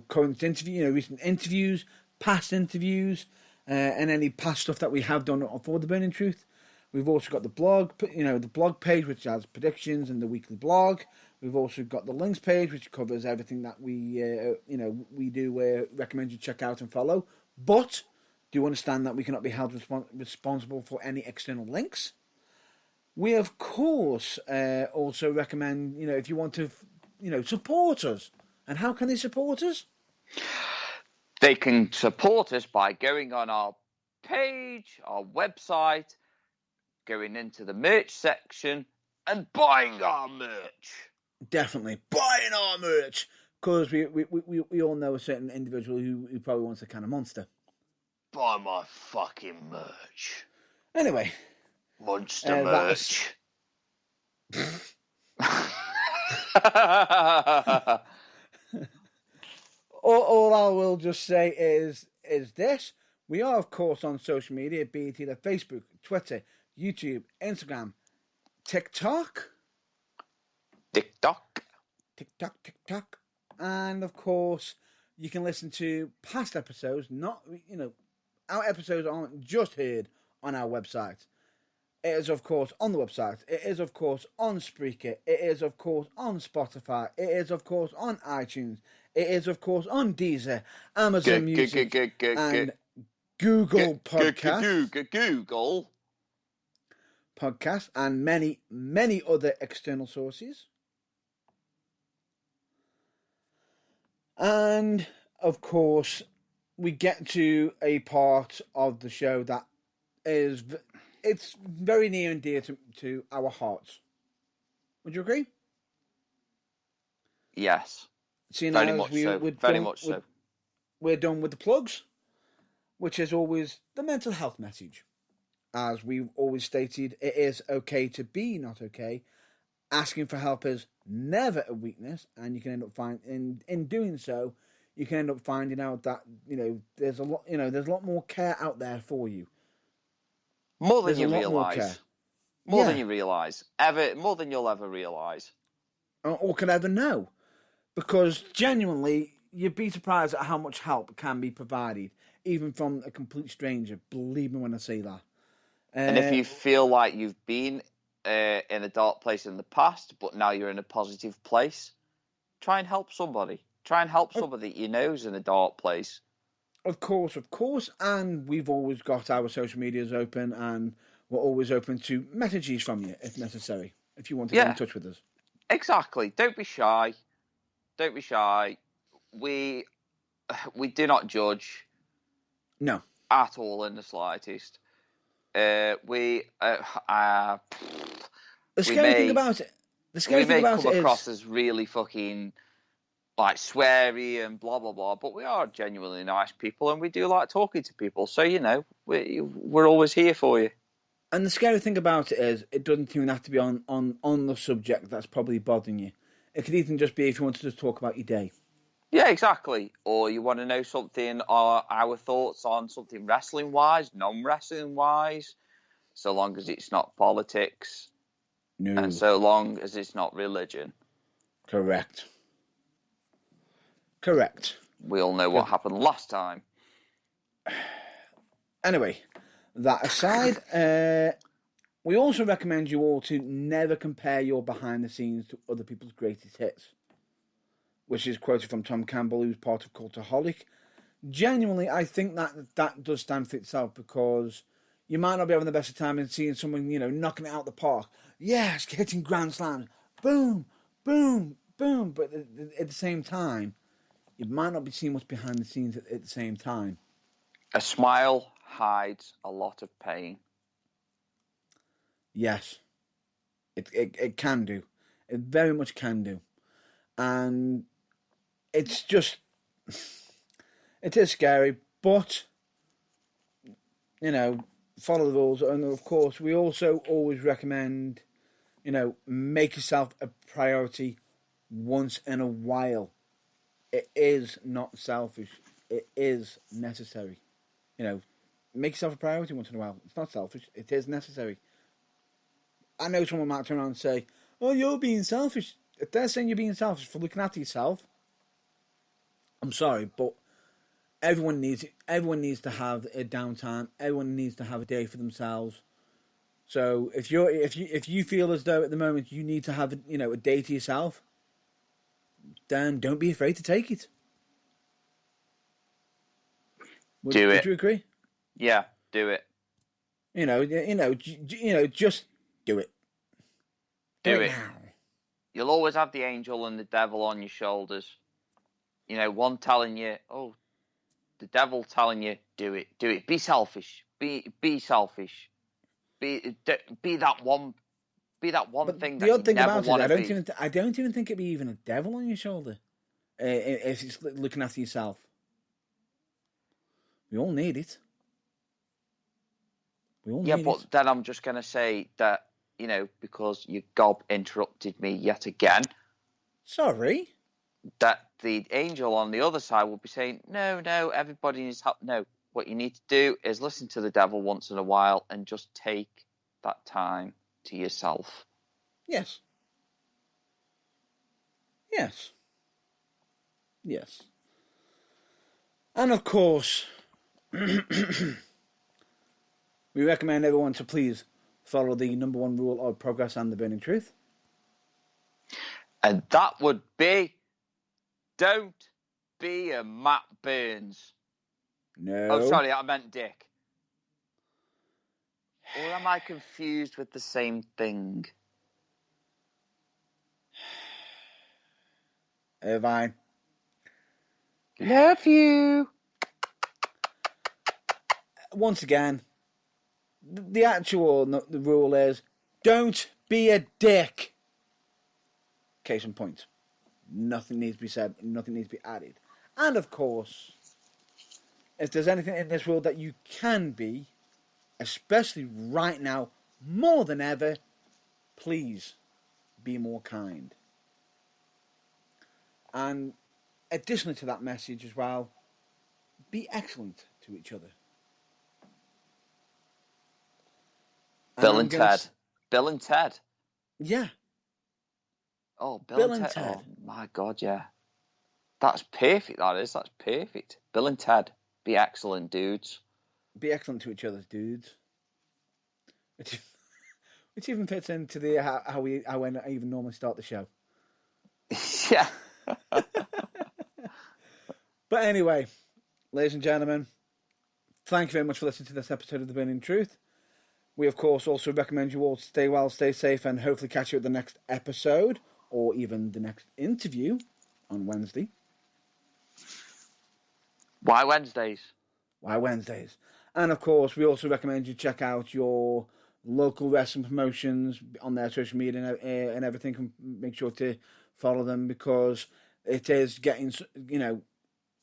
current interview, recent interviews, past interviews, and any past stuff that we have done for the Burning Truth. We've also got the blog, the blog page, which has predictions and the weekly blog. We've also got the links page, which covers everything that we do recommend you check out and follow. But do understand that we cannot be held responsible for any external links. We, of course, also recommend, if you want to, support us. And how can they support us? They can support us by going on our page, our website, going into the merch section and buying our merch. Definitely buying our merch, because we all know a certain individual who probably wants a can of Monster. Buy my fucking merch. Anyway, Monster merch. all I will just say is this: we are of course on social media, be it either Facebook, Twitter, YouTube, Instagram, TikTok, and of course you can listen to past episodes. Not our episodes aren't just heard on our website. It is of course on the website. It is of course on Spreaker. It is of course on Spotify. It is of course on iTunes. It is of course on Deezer, Amazon Music, and Google Podcasts. Google Podcasts, and many, many other external sources. And, of course, we get to a part of the show that it's very near and dear to our hearts. Would you agree? Yes. Very much so. We're done with the plugs, which is always the mental health message. As we've always stated, it is okay to be not okay. Asking for help is never a weakness, and you can end up in doing so, you can end up finding out that there's a lot more care out there for you. More than you realise. More than you realise. More than you'll ever realise. Or can ever know. Because genuinely, you'd be surprised at how much help can be provided, even from a complete stranger. Believe me when I say that. And if you feel like you've been in a dark place in the past, but now you're in a positive place, try and help somebody. Try and help somebody that you know is in a dark place. Of course. And we've always got our social medias open, and we're always open to messages from you if necessary, if you want to get in touch with us. Exactly. Don't be shy. We do not judge. No. At all in the slightest. The scary thing about it is come across as really fucking like sweary and blah blah blah, but we are genuinely nice people and we do like talking to people. So we're always here for you. And the scary thing about it is, it doesn't even have to be on the subject that's probably bothering you. It could even just be if you wanted to talk about your day. Yeah, exactly. Or you want to know something, or our thoughts on something wrestling-wise, non-wrestling-wise, so long as it's not politics. No. And so long as it's not religion. Correct. We all know what happened last time. Anyway, that aside, we also recommend you all to never compare your behind-the-scenes to other people's greatest hits, which is quoted from Tom Campbell, who's part of Cultaholic. Genuinely, I think that does stand for itself because, You might not be having the best of time and seeing someone, knocking it out the park. Yes, hitting grand slams. Boom, boom, boom. But at the same time, you might not be seeing what's behind the scenes at the same time. A smile hides a lot of pain. Yes, it can do. It very much can do. And it's just, it is scary, but, follow the rules. And of course, we also always recommend, make yourself a priority once in a while. It is not selfish. It is necessary. Make yourself a priority once in a while. It's not selfish. It is necessary. I know someone might turn around and say, "Oh, you're being selfish." If they're saying you're being selfish for looking after yourself, I'm sorry, but everyone needs to have a downtime. Everyone needs to have a day for themselves. So if you feel as though at the moment you need to have a day to yourself, then don't be afraid to take it. Would you agree? Yeah, do it. Just do it. Do it now. You'll always have the angel and the devil on your shoulders. One telling you, "Oh," the devil telling you, "Do it, do it. Be selfish. Be selfish. Be that one. Be that one thing that you never want to be." I don't even think it'd be even a devil on your shoulder. If it's looking after yourself, we all need it. But then I'm just going to say that, because your gob interrupted me yet again. Sorry. That the angel on the other side will be saying, no, everybody needs help. No, what you need to do is listen to the devil once in a while and just take that time to yourself. Yes. Yes. Yes. And of course, we recommend everyone to please follow the number one rule of progress and the burning truth. And that would be, don't be a Matt Burns. No. Oh, sorry, I meant Dick. Or am I confused with the same thing? Irvine. Love you. Once again, the actual the rule is, don't be a dick. Case in point. Nothing needs to be said. Nothing needs to be added. And of course, if there's anything in this world that you can be, especially right now, more than ever, please be more kind. And additionally to that message as well, be excellent to each other. Bill and Ted. Bill and Ted. Yeah. Oh, Bill and Ted. Oh, my God, yeah. That's perfect, that is. That's perfect. Bill and Ted. Be excellent, dudes. Be excellent to each other, dudes. Which even fits into the how I even normally start the show. Yeah. But anyway, ladies and gentlemen, thank you very much for listening to this episode of The Burning Truth. We, of course, also recommend you all stay well, stay safe, and hopefully catch you at the next episode, or even the next interview on Wednesday. Why Wednesdays? Why Wednesdays? And, of course, we also recommend you check out your local wrestling promotions on their social media and everything. And make sure to follow them, because it is getting,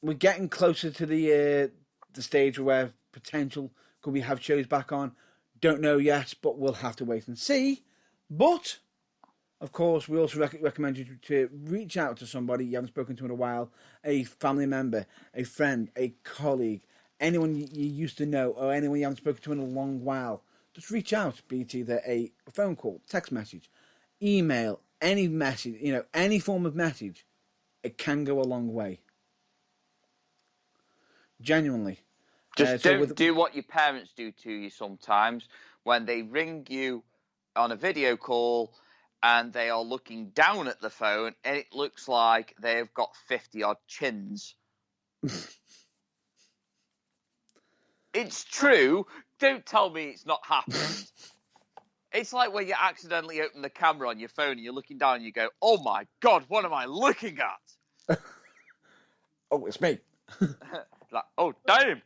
we're getting closer to the stage where potential could we have shows back on. Don't know yet, but we'll have to wait and see. But, of course, we also recommend you to reach out to somebody you haven't spoken to in a while, a family member, a friend, a colleague, anyone you used to know, or anyone you haven't spoken to in a long while. Just reach out, be it either a phone call, text message, email, any message, any form of message. It can go a long way. Genuinely. Just don't do what your parents do to you sometimes when they ring you on a video call and they are looking down at the phone and it looks like they've got 50-odd chins. It's true. don't tell me it's not happened. It's like when you accidentally open the camera on your phone and you're looking down and you go, oh my God, what am I looking at? Oh, it's me. Like, oh, damn.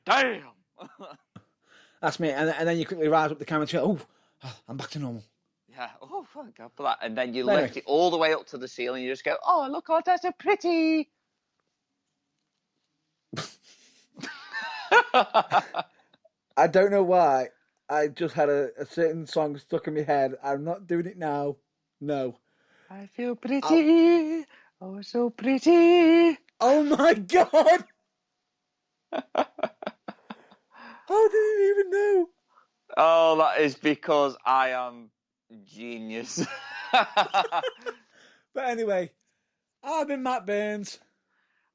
That's me. And then you quickly rise up the camera and go, oh, I'm back to normal. Yeah, oh, thank God for that. And then you Anyway. lift it all the way up to the ceiling and you just go, oh, look, oh, that's a pretty. I don't know why. I just had a certain song stuck in my head. I'm not doing it now. No. I feel pretty. Oh, so pretty. Oh my God! How did you even know? Oh, that is because I am genius. But anyway, I've been Matt Burns.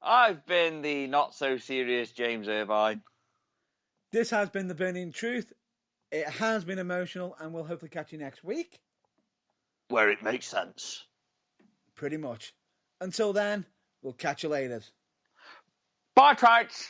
I've been the not so serious James Irvine. This has been The Burning Truth. It has been emotional, and we'll hopefully catch you next week. Where it makes sense. Pretty much. Until then, we'll catch you later. Bye, Trites.